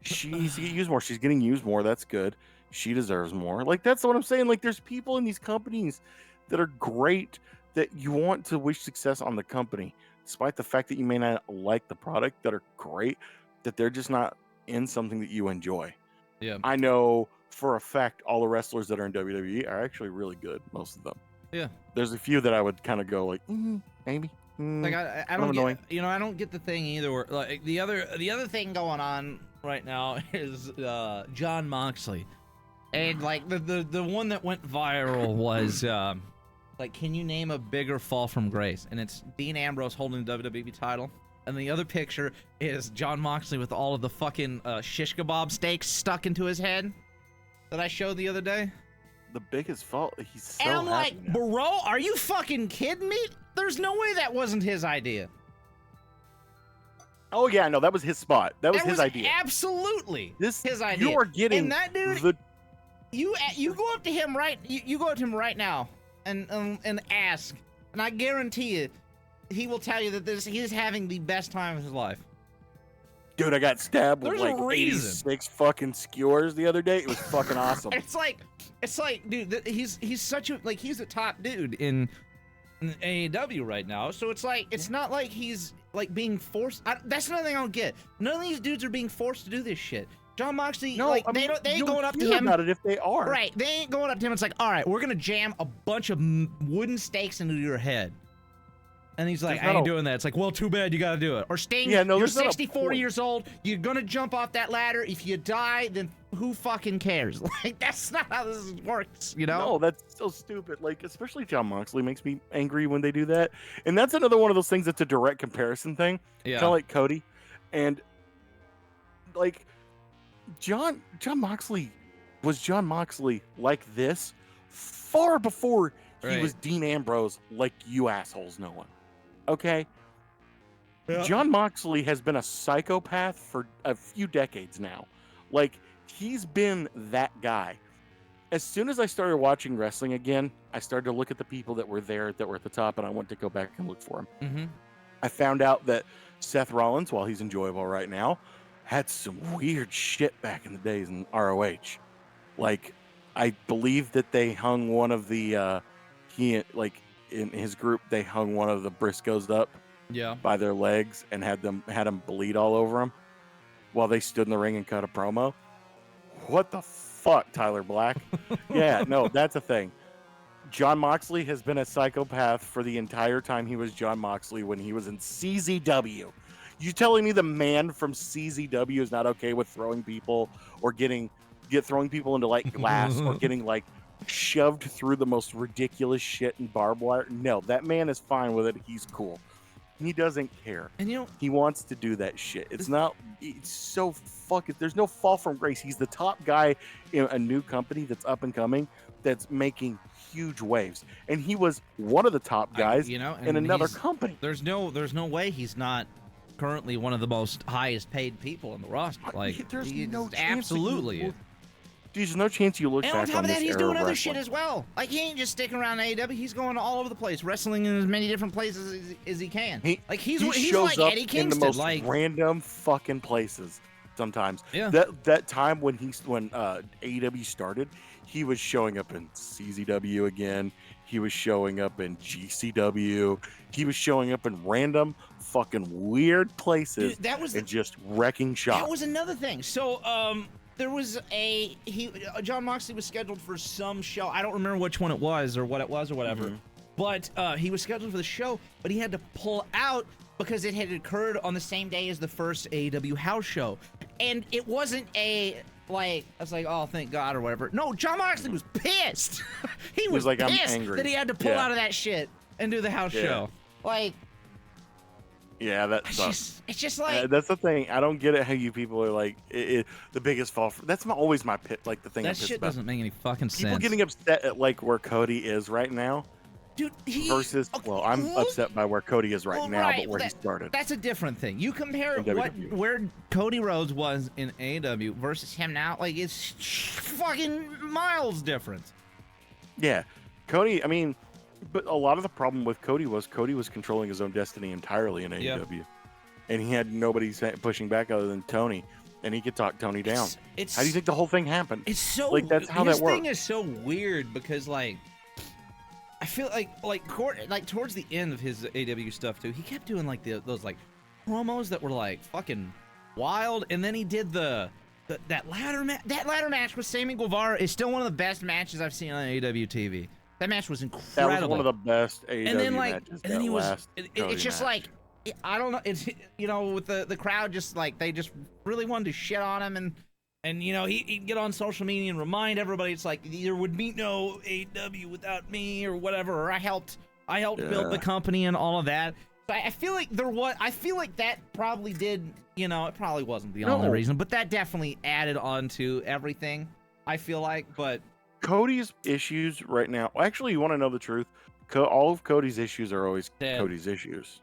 she needs to get used more. She's getting used more. That's good. She deserves more. Like, that's what I'm saying. Like, there's people in these companies that are great that you want to wish success on the company. Despite the fact that you may not like the product, that are great, that they're just not in something that you enjoy. Yeah. I know for a fact all the wrestlers that are in WWE are actually really good, most of them. Yeah. There's a few that I would kind of go like, maybe. Like I don't get, I don't get the thing either. Where, like the other thing going on right now is John Moxley, and like the one that went viral was like, can you name a bigger fall from grace? And it's Dean Ambrose holding the WWE title. And the other picture is Jon Moxley with all of the fucking shish kebab steaks stuck into his head that I showed the other day. The biggest fault. He's so and I'm happy like, now. bro, are you fucking kidding me? There's no way that wasn't his idea. Oh yeah, no, that was his spot. That was his idea. Absolutely, his idea. You are getting and that dude. You go up to him you go up to him right now and ask, and I guarantee you, he will tell you that he's having the best time of his life. Dude, I got stabbed with like 86 fucking skewers the other day. It was fucking awesome. It's like, dude, he's such a he's a top dude in AEW right now. So it's like, it's not like he's like being forced. That's another thing I don't get. None of these dudes are being forced to do this shit. Jon Moxley, no, like, they ain't going up to him about it if they are. Right, they ain't going up to him. It's like, all right, we're gonna jam a bunch of wooden stakes into your head. And he's like, I ain't doing that. It's like, well, too bad, you gotta do it. Or Sting, you're 64 years old, you're gonna jump off that ladder. If you die, then who fucking cares? Like, that's not how this works, you know? No, that's so stupid. Like, especially Jon Moxley makes me angry when they do that. And that's another one of those things that's a direct comparison thing. Yeah. Kind of like Cody. And, like, Jon Moxley was Jon Moxley like this far before he was Dean Ambrose like you assholes know him. Okay? Yeah. Jon Moxley has been a psychopath for a few decades now. Like, he's been that guy. As soon as I started watching wrestling again, I started to look at the people that were there, that were at the top, and I went to go back and look for them. Mm-hmm. I found out that Seth Rollins, while he's enjoyable right now, had some weird shit back in the days in ROH. Like, I believe that they hung one of the, in his group, they hung one of the Briscoes up by their legs and had them bleed all over them while they stood in the ring and cut a promo. What the fuck, Tyler Black? Yeah, no, that's a thing. Jon Moxley has been a psychopath for the entire time he was Jon Moxley when he was in CZW. You telling me the man from CZW is not okay with throwing people or throwing people into like glass or getting like shoved through the most ridiculous shit in barbed wire? No, that man is fine with it. He's cool. He doesn't care. And you know, he wants to do that shit. It's so fucking, there's no fall from grace. He's the top guy in a new company that's up and coming, that's making huge waves. And he was one of the top guys in another company. There's no way he's not currently one of the most highest paid people in the roster. Like, there's no chance. Absolutely. There's no chance you look back on this era of wrestling. And on top of that, he's doing other shit as well. Like, he ain't just sticking around AEW. He's going all over the place, wrestling in as many different places as he can. He's shows like up Eddie Kingston, in the most random fucking places sometimes. Yeah. That time when AEW started, he was showing up in CZW again. He was showing up in GCW. He was showing up in random fucking weird places. Dude, and just wrecking shop. That was another thing. So, there was Jon Moxley was scheduled for some show. I don't remember which one it was or what it was or whatever. Mm-hmm. But he was scheduled for the show, but he had to pull out because it had occurred on the same day as the first AEW house show. And it wasn't I was like, oh, thank God or whatever. No, Jon Moxley was pissed. He was like, pissed I'm angry that he had to pull out of that shit and do the house show. Like, yeah, that sucks. It's just like that's the thing. I don't get it. How you people are like the biggest fall. That's always my pit. Like the thing. That shit doesn't make any fucking sense. People getting upset at like where Cody is right now, dude. I'm upset by where Cody is right now, but where he started. That's a different thing. You compare where Cody Rhodes was in AEW versus him now. Like, it's fucking miles different. Yeah, Cody. I mean. But a lot of the problem with Cody was controlling his own destiny entirely in AEW. And he had nobody pushing back other than Tony. And he could talk Tony down. How do you think the whole thing happened? It's so like that's how that works. His thing is so weird because like I feel like towards the end of his AEW stuff too, he kept doing like those like promos that were like fucking wild, and then he did that ladder match. That ladder match with Sammy Guevara is still one of the best matches I've seen on AEW TV. That match was incredible. That was one of the best AEW matches. And then he was. It's just like, I don't know. It's with the crowd just like they just really wanted to shit on him, and And you know, he'd get on social media and remind everybody, it's like there would be no AEW without me or whatever. Or I helped build the company and all of that. So I feel like I feel like that probably did, you know, it probably wasn't the only reason, but that definitely added on to everything, I feel like. But Cody's issues right now, actually, you want to know the truth? All of Cody's issues are always Cody's issues.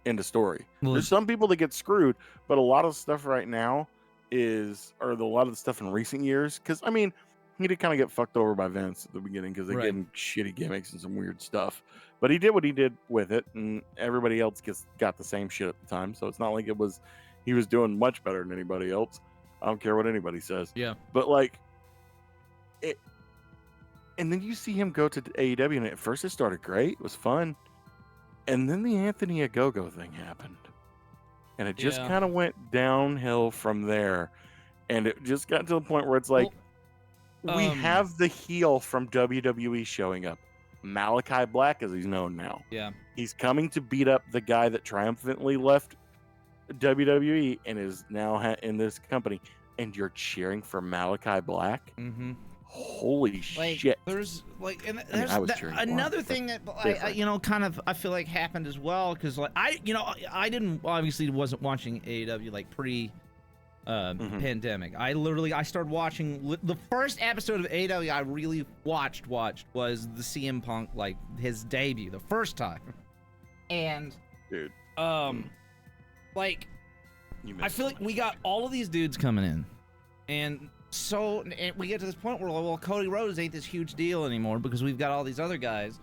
End of story. Well, there's some people that get screwed, but a lot of stuff right now a lot of the stuff in recent years, because, I mean, he did kind of get fucked over by Vince at the beginning because they gave him shitty gimmicks and some weird stuff. But he did what he did with it, and everybody else got the same shit at the time. So it's not like he was doing much better than anybody else. I don't care what anybody says. Yeah. But like it, and then you see him go to AEW, and at first it started great, it was fun, and then the Anthony Ogogo thing happened, and it just kind of went downhill from there, and it just got to the point where it's like, we have the heel from WWE showing up. Malachi Black, as he's known now. Yeah. He's coming to beat up the guy that triumphantly left WWE and is now in this company. And you're cheering for Malachi Black? Mm-hmm. Holy shit. There's like, and there's another thing that I feel like happened as well. Cause like, I wasn't watching AEW like pandemic. I started watching the first episode of AEW I really watched was the CM Punk, like his debut the first time. And dude, like I feel like we got all of these dudes coming in, and we get to this point where, well, Cody Rhodes ain't this huge deal anymore because we've got all these other guys.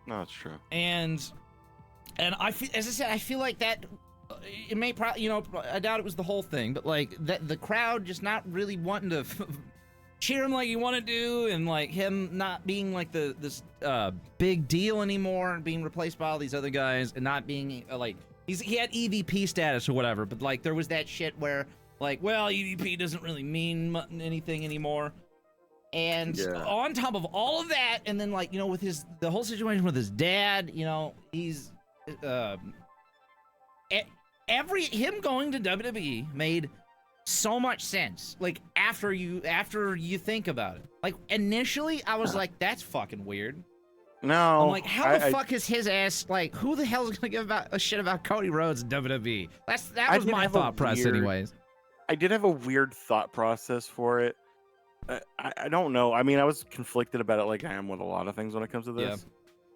No, it's true. And I feel, as I said, I feel like that. It may probably, I doubt it was the whole thing, but like the crowd just not really wanting to cheer him like he wanted to, and like him not being like this big deal anymore, and being replaced by all these other guys, and not being like he had EVP status or whatever, but like there was that shit where like, well, EVP doesn't really mean anything anymore. And on top of all of that, and then like, with the whole situation with his dad, he's him going to WWE made so much sense. Like after you think about it, like initially I was like, that's fucking weird. No, I'm like, how the fuck is his ass like? Who the hell is gonna give a shit about Cody Rhodes in WWE? That was my thought process, anyways. I did have a weird thought process for it. I don't know. I mean, I was conflicted about it, like I am with a lot of things when it comes to this. Yeah.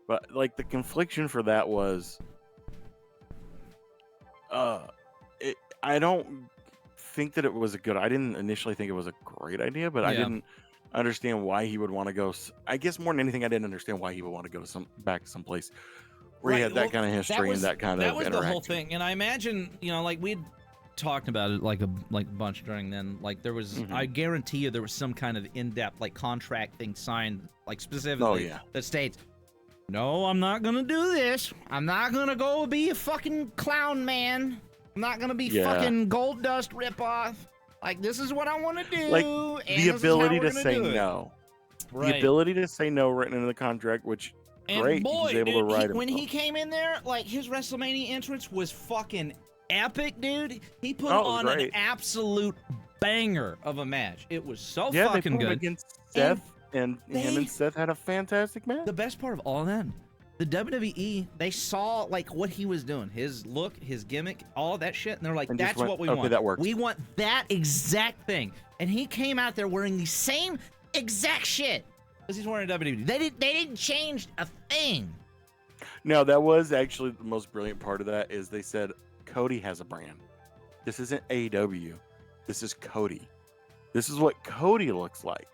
But like the confliction for that was, I don't think that it was I didn't initially think it was a great idea, but I didn't understand why he would want to go. I guess more than anything, I didn't understand why he would want to go to back to some place where he had that kind of history and that kind of interaction. That was the whole thing. And I imagine, like we'd talked about it like a bunch during then. Like there was, I guarantee you there was some kind of in-depth like contract thing signed, like specifically that states, no, I'm not gonna do this. I'm not gonna go be a fucking clown man. I'm not gonna be fucking Gold Dust ripoff. Like, this is what I want to do. Like, the ability to say no. Right. The ability to say no written into the contract, which, great, boy, he's able to write it. When he came in there, like, his WrestleMania entrance was fucking epic, dude. He put on an absolute banger of a match. It was so fucking good. Against Seth, and him and Seth had a fantastic match. The best part of all of that, the WWE, they saw like what he was doing, his look, his gimmick, all that shit, and they're like, that's what we want. That works. We want that exact thing. And he came out there wearing the same exact shit as he's wearing a WWE. They didn't change a thing. No, that was actually the most brilliant part of that, is they said Cody has a brand. This isn't AEW. This is Cody. This is what Cody looks like.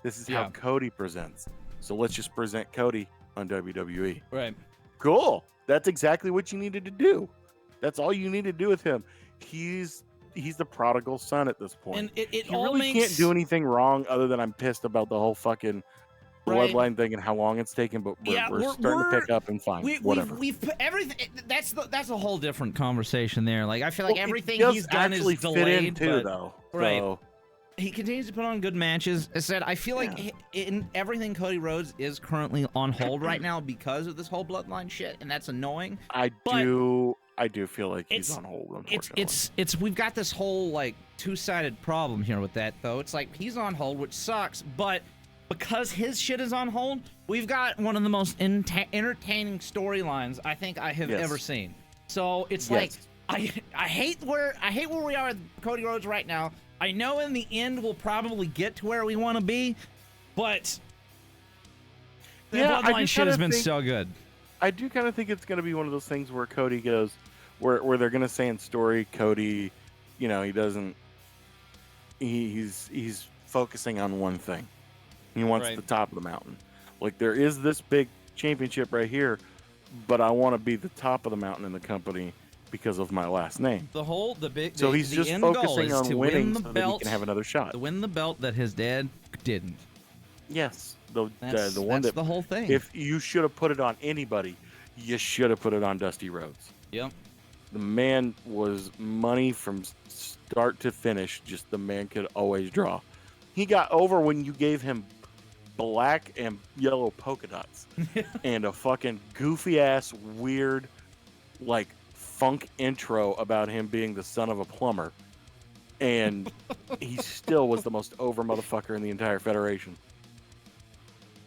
This is how Cody presents. So let's just present Cody on WWE. Right. Cool. That's exactly what you needed to do. That's all you need to do with him. He's the prodigal son at this point. And it he all really can't do anything wrong other than I'm pissed about the whole fucking bloodline thing and how long it's taken, but we're starting to pick up and fine. Whatever. We've put everything. That's a whole different conversation there. Like I feel like everything he's done is delayed too, though. Right. So. He continues to put on good matches. I said, I feel like in everything Cody Rhodes is currently on hold right now because of this whole bloodline shit, and that's annoying. I do I do feel like he's on hold, unfortunately. It's we've got this whole like two-sided problem here with that though. It's like he's on hold, which sucks, but because his shit is on hold, we've got one of the most entertaining storylines I think I have ever seen. So it's like I hate where we are with Cody Rhodes right now. I know in the end we'll probably get to where we want to be, but the Bloodline shit has been so good. I do kind of think it's going to be one of those things where Cody goes, where they're going to say in story, Cody, you know, he's focusing on one thing. He wants the top of the mountain. Like, there is this big championship right here, but I want to be the top of the mountain in the company because of my last name. So he's just focusing on winning so that he can have another shot. To win the belt that his dad didn't. Yes. That's the whole thing. If you should have put it on anybody, you should have put it on Dusty Rhodes. Yep. The man was money from start to finish. Just the man could always draw. He got over when you gave him black and yellow polka dots and a fucking goofy ass weird like funk intro about him being the son of a plumber, and he still was the most over motherfucker in the entire federation.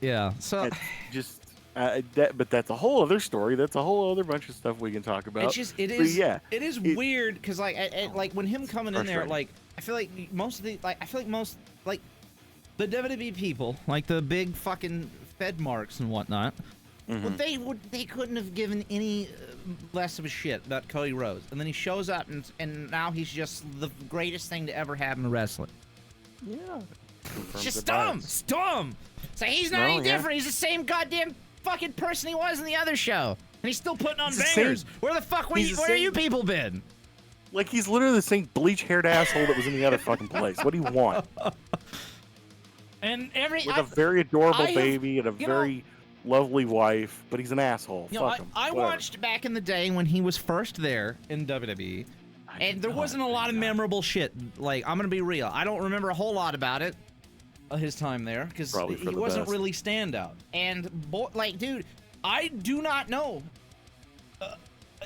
Yeah, so it's just but that's a whole other story. That's a whole other bunch of stuff we can talk about. It is weird because like when him coming in there, like I feel like most the WWE people, like the big fucking Fed marks and whatnot, well, they couldn't have given any less of a shit about Cody Rhodes, and then he shows up and now he's just the greatest thing to ever happen to wrestling. Yeah. It's just dumb. It's dumb. So he's not any different. He's the same goddamn fucking person he was in the other show. And he's still putting on bangers. Where the fuck where you people been? Like, he's literally the same bleach-haired asshole that was in the other fucking place. What do you want? And with a very adorable baby and a very lovely wife, but he's an asshole. Fuck him. I watched back in the day when he was first there in WWE, and there wasn't a lot of memorable shit. Like, I'm gonna be real. I don't remember a whole lot about it. His time there, because he wasn't really standout. And like, dude, I do not know.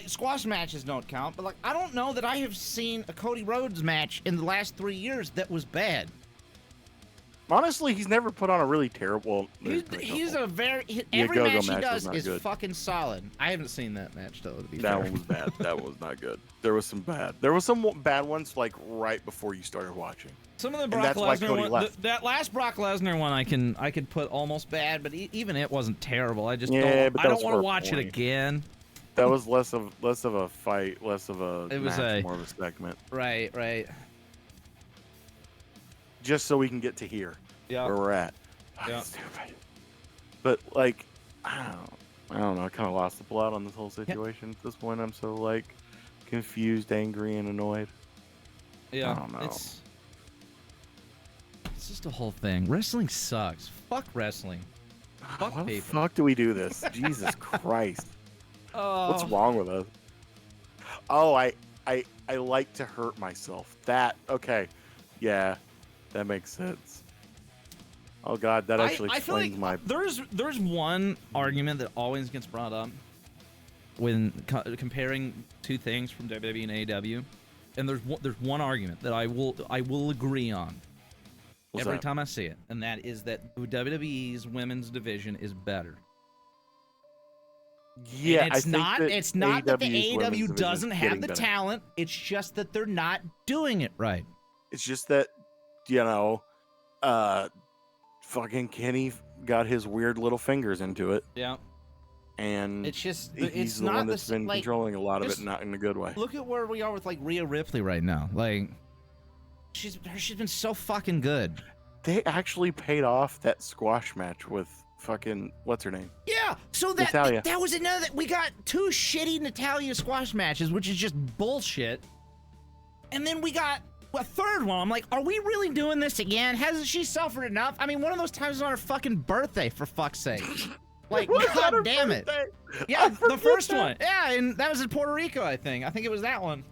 Squash matches don't count, but like, I don't know that I have seen a Cody Rhodes match in the last 3 years that was bad. Honestly, he's never put on a really terrible. He's a very every match he does is fucking solid. I haven't seen that match though. To be fair. That one was bad. That one was not good. There was some bad ones like right before you started watching. Some of the Brock Lesnar one, that last Brock Lesnar one, I could put almost bad, but even it wasn't terrible. I just don't want to watch it again. That was less of a fight, less of a match, more of a segment. Right. Just so we can get to here, where we're at. Yeah. Stupid. But like, I don't know. I kind of lost the plot on this whole situation at this point. I'm so like confused, angry, and annoyed. Yeah. I don't know. It's just a whole thing. Wrestling sucks. Fuck wrestling. Fuck Why the people. fuck do we do this? Jesus Christ. What's wrong with us? Oh, I like to hurt myself. Okay. Yeah. That makes sense. Oh God, that actually explains my. There's one argument that always gets brought up when comparing two things from WWE and AEW, and there's one argument that I will agree on every time I see it, and that is that WWE's women's division is better. Yeah, and it's not that the AEW doesn't have the talent. It's just that they're not doing it right. It's just that. Fucking Kenny got his weird little fingers into it. Yeah. And it's just he's the one that's been controlling a lot of it, not in a good way. Look at where we are with like Rhea Ripley right now. Like, she's been so fucking good. They actually paid off that squash match with fucking what's her name? Yeah. So that was another. We got two shitty Natalya squash matches, which is just bullshit. And then we got a third one. I'm like, are we really doing this again? Hasn't she suffered enough? I mean, one of those times was on her fucking birthday, for fuck's sake. Like, god damn it. Yeah, the first one. Yeah, and that was in Puerto Rico, I think. I think it was that one.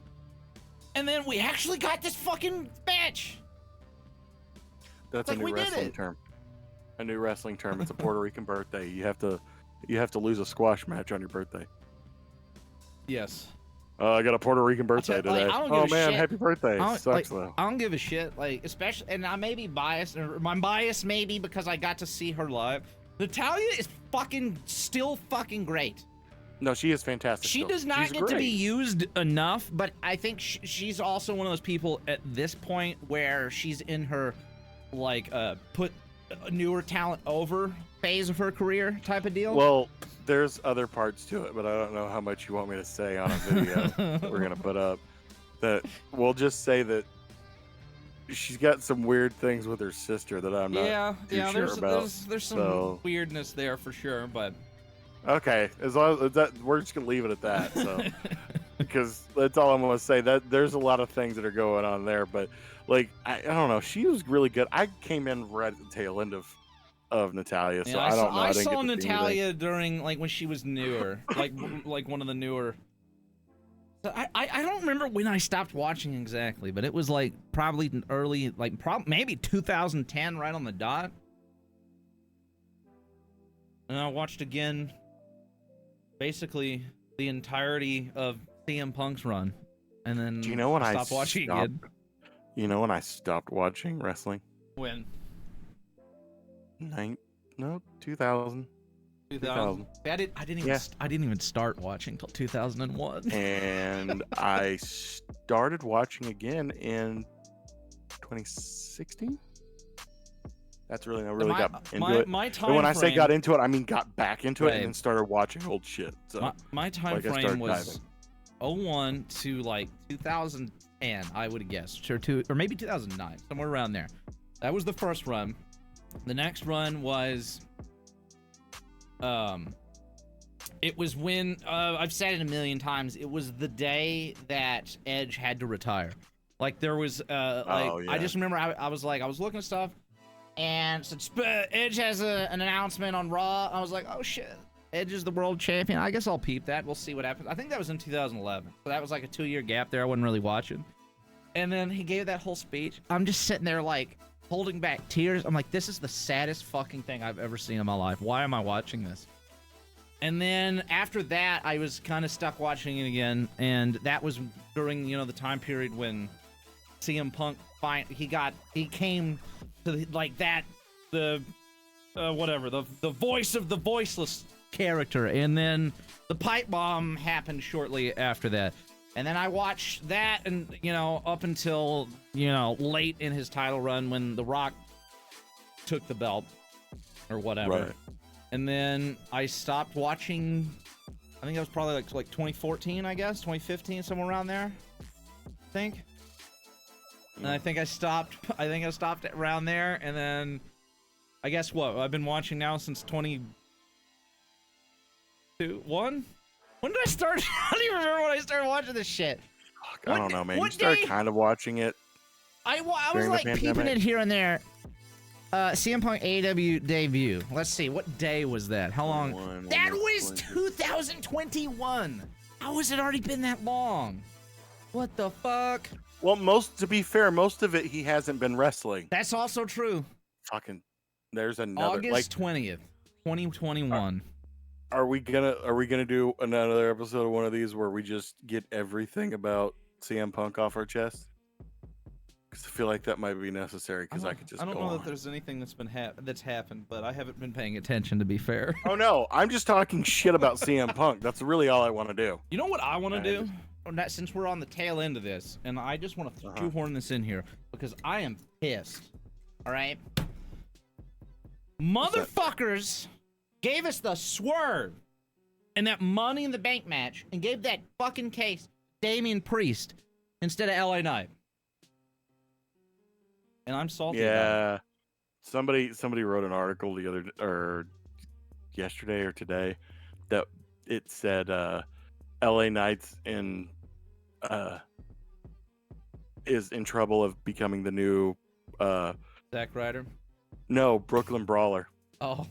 And then we actually got this fucking match. That's a new wrestling term. A new wrestling term. It's a Puerto Rican birthday. You have to lose a squash match on your birthday. Yes. I got a Puerto Rican birthday today. Oh man, happy birthday! Sucks though. I don't give a shit. Like, especially, and I may be biased, or my bias maybe because I got to see her live. Natalya is still fucking great. No, she is fantastic. She does not get to be used enough, but I think she's also one of those people at this point where she's in her, like, put newer talent over phase of her career type of deal. Well, there's other parts to it, but I don't know how much you want me to say on a video that we're gonna put up. That we'll just say that she's got some weird things with her sister that I'm not sure about. There's some weirdness there for sure, but okay, as long as that, we're just gonna leave it at that. So because that's all I'm gonna say. That there's a lot of things that are going on there, but like I don't know, she was really good. I came in right at the tail end of Natalya, so I don't know. I saw Natalya during like when she was newer, like one of the newer. I don't remember when I stopped watching exactly, but it was like probably early, like maybe 2010, right on the dot. And I watched again, basically the entirety of CM Punk's run, and then stopped watching again. You know when I stopped watching wrestling? When? 2000. 2000. I didn't even start watching till 2001. And I started watching again in 2016. That's really I got into it. My time. And when I say got into it, I mean got back into it and then started watching old shit. So my time frame was 01 to like 2010, I would guess, or maybe 2009, somewhere around there. That was the first run. The next run was it was when I've said it a million times, it was the day that Edge had to retire. Like there was I just remember I was looking at stuff and said Edge has an announcement on Raw. I was like, oh shit, Edge is the world champion. I guess I'll peep that. We'll see what happens. I think that was in 2011, so that was like a 2-year gap there. I wasn't really watching. And then he gave that whole speech. I'm just sitting there like holding back tears. I'm like, this is the saddest fucking thing I've ever seen in my life. Why am I watching this? And then after that, I was kind of stuck watching it again, and that was during, you know, the time period when CM Punk he came to the voice of the voiceless character, and then the pipe bomb happened shortly after that. And then I watched that, and, you know, up until, you know, late in his title run when The Rock took the belt or whatever. Right. And then I stopped watching, I think that was probably like 2014, I guess, 2015, somewhere around there, I think. And I think I stopped around there, and then I guess what? I've been watching now since 2021? When did I start? I don't even remember when I started watching this shit. Fuck, I don't know, man. You started kind of watching it. I was like peeping it here and there. CM Punk AEW debut. Let's see, what day was that? How long? That was 2021. How has it already been that long? What the fuck? Well, to be fair, most of it he hasn't been wrestling. That's also true. Fucking, there's another August 20th, 2021. Are we gonna do another episode of one of these where we just get everything about CM Punk off our chest? Because I feel like that might be necessary. Because I could just. I don't know that there's anything that's been that's happened, but I haven't been paying attention, to be fair. Oh no, I'm just talking shit about CM Punk. That's really all I want to do. You know what I want to do? Since we're on the tail end of this, and I just want to shoehorn this in here because I am pissed. All right, motherfuckers gave us the swerve in that Money in the Bank match and gave that fucking case Damian Priest instead of LA Knight. And I'm salty about it. Somebody wrote an article yesterday or today that it said LA Knight's is in trouble of becoming the new Zack Ryder? No, Brooklyn Brawler. Oh.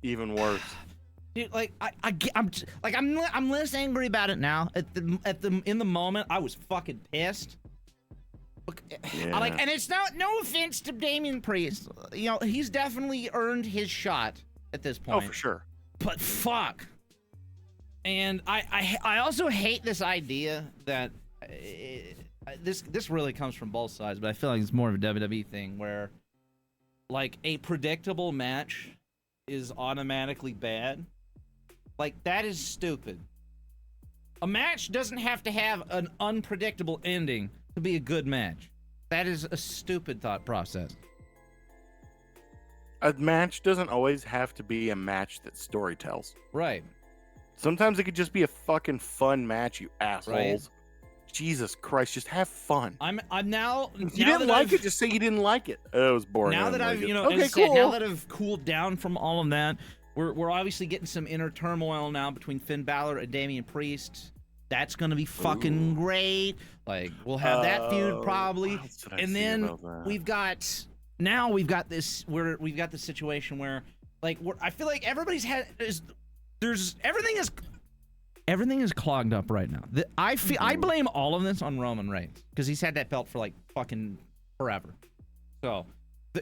Even worse. Dude, like I'm less angry about it now. In the moment, I was fucking pissed. Yeah. And it's no offense to Damian Priest. You know, he's definitely earned his shot at this point. Oh, for sure. But fuck. And I also hate this idea that this really comes from both sides, but I feel like it's more of a WWE thing where like a predictable match is automatically bad. Like that is stupid. A match doesn't have to have an unpredictable ending to be a good match. That is a stupid thought process. A match doesn't always have to be a match that story tells. Right. Sometimes it could just be a fucking fun match, you assholes. Right. Jesus Christ, just have fun. I'm now. If you didn't like it, just say you didn't like it. Oh, it was boring. Now that I've, okay, cool. Now that I've cooled down from all of that, we're obviously getting some inner turmoil now between Finn Balor and Damian Priest. That's gonna be fucking great. Like we'll have that feud probably, and then we've got this situation where like I feel like everybody's had everything is clogged up right now. I blame all of this on Roman Reigns because he's had that belt for like fucking forever. So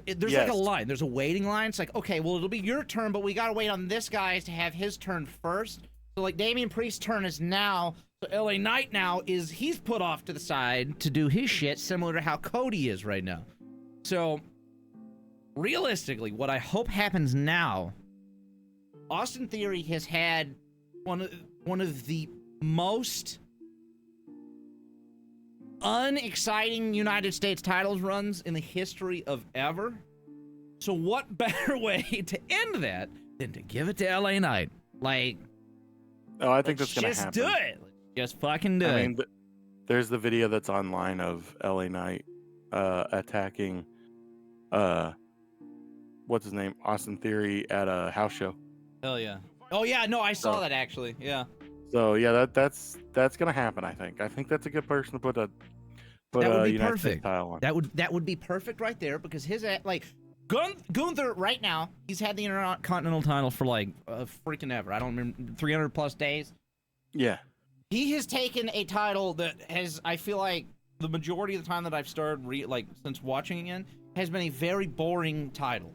there's like a line. There's a waiting line. It's like, okay, well, it'll be your turn, but we got to wait on this guy to have his turn first. So like Damian Priest's turn is now. So LA Knight now he's put off to the side to do his shit, similar to how Cody is right now. So realistically, what I hope happens now, Austin Theory has had one of the most unexciting United States titles runs in the history of ever. So what better way to end that than to give it to LA Knight? Like, oh, I think that's gonna happen. Just do it. Just fucking do it. I mean, there's the video that's online of LA Knight attacking what's his name, Austin Theory at a house show. Hell yeah. Oh yeah, no, I saw that actually. Yeah. So yeah, that's gonna happen. I think that's a good person to put a United States title on. That would be perfect right there because his like Gunther right now, he's had the Intercontinental title for like freaking ever. I don't remember 300 plus days. Yeah. He has taken a title that has, I feel like, the majority of the time that I've started since watching again, has been a very boring title.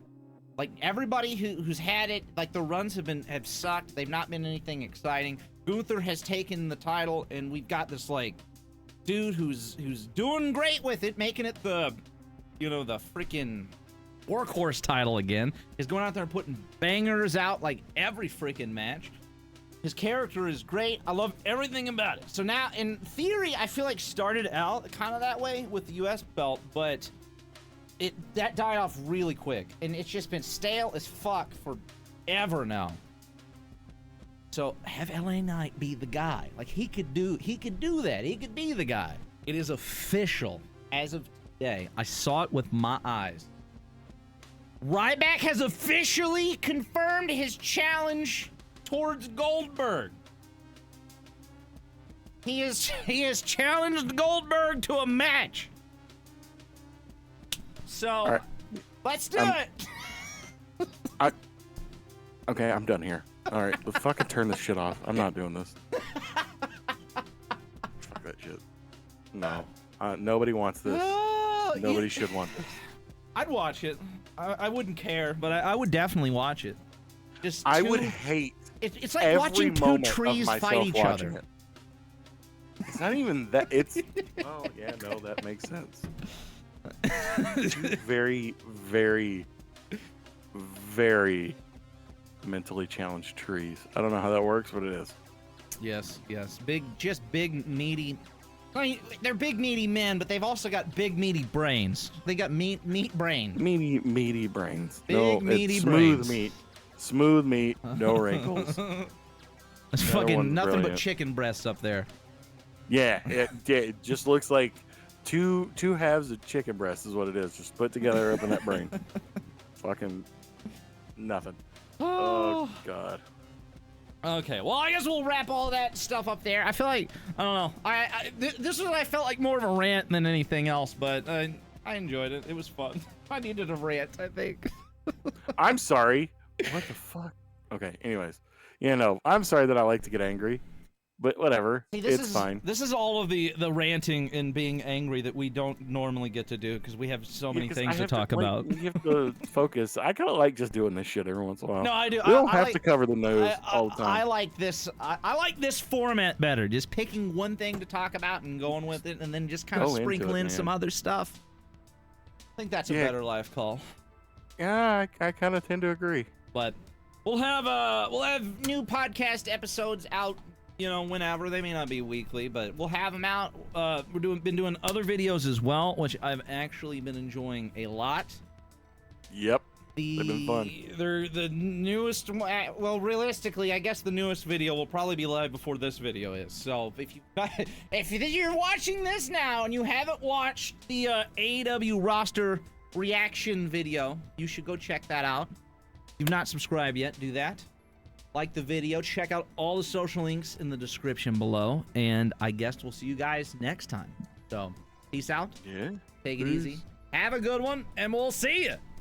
Like everybody who's had it, like the runs have sucked. They've not been anything exciting. Gunther has taken the title, and we've got this like dude who's doing great with it, making it the freaking workhorse title again. He's going out there and putting bangers out like every freaking match. His character is great. I love everything about it. So now, in theory, I feel like started out kind of that way with the U.S. belt, but that died off really quick, and it's just been stale as fuck forever now. So have LA Knight be the guy. Like he could do that. He could be the guy. It is official as of today. I saw it with my eyes. Ryback has officially confirmed his challenge towards Goldberg. He has challenged Goldberg to a match. So right. Let's do it. Okay, I'm done here. All right, let's fucking turn this shit off. I'm not doing this. Fuck that shit. No, nobody wants this. Nobody should want this. I'd watch it. I wouldn't care, but I would definitely watch it. I would hate. It's like watching two trees fight each other. It's not even that. It's. Oh yeah, no, that makes sense. Two very, very, very mentally challenged trees. I don't know how that works, but it is. Yes. Big, meaty. I mean, they're big, meaty men, but they've also got big, meaty brains. They got meat brains. Meaty brains. Big, meaty brains. Smooth meat, no wrinkles. It's fucking nothing but chicken breasts up there. Yeah, it just looks like two halves of chicken breast is what it is. Just put together up in that brain. Fucking nothing. Oh God. Okay, well, I guess we'll wrap all that stuff up there. I feel like I don't know. This was I felt like more of a rant than anything else, but I enjoyed it. It was fun. I needed a rant, I think. I'm sorry. What the fuck? Okay. Anyways, I'm sorry that I like to get angry. But whatever, See, it's fine. This is all of the ranting and being angry that we don't normally get to do because we have so many things to talk about. You have to focus. I kind of like just doing this shit every once in a while. No, I do. We don't have to cover the news all the time. I like this. I like this format better. Just picking one thing to talk about and going with it, and then just kind of sprinkle in some other stuff. I think that's a better life call. Yeah, I kind of tend to agree. But we'll have new podcast episodes out. You know, whenever. They may not be weekly, but we'll have them out. Been doing other videos as well, which I've actually been enjoying a lot. Yep, they've been fun. They're the newest. Well, realistically, I guess the newest video will probably be live before this video is. So if you're watching this now and you haven't watched the AEW roster reaction video, you should go check that out. If you've not subscribed yet, do that. Like the video, check out all the social links in the description below, and I guess we'll see you guys next time. So, peace out. Yeah. Take it easy. Have a good one, and we'll see you.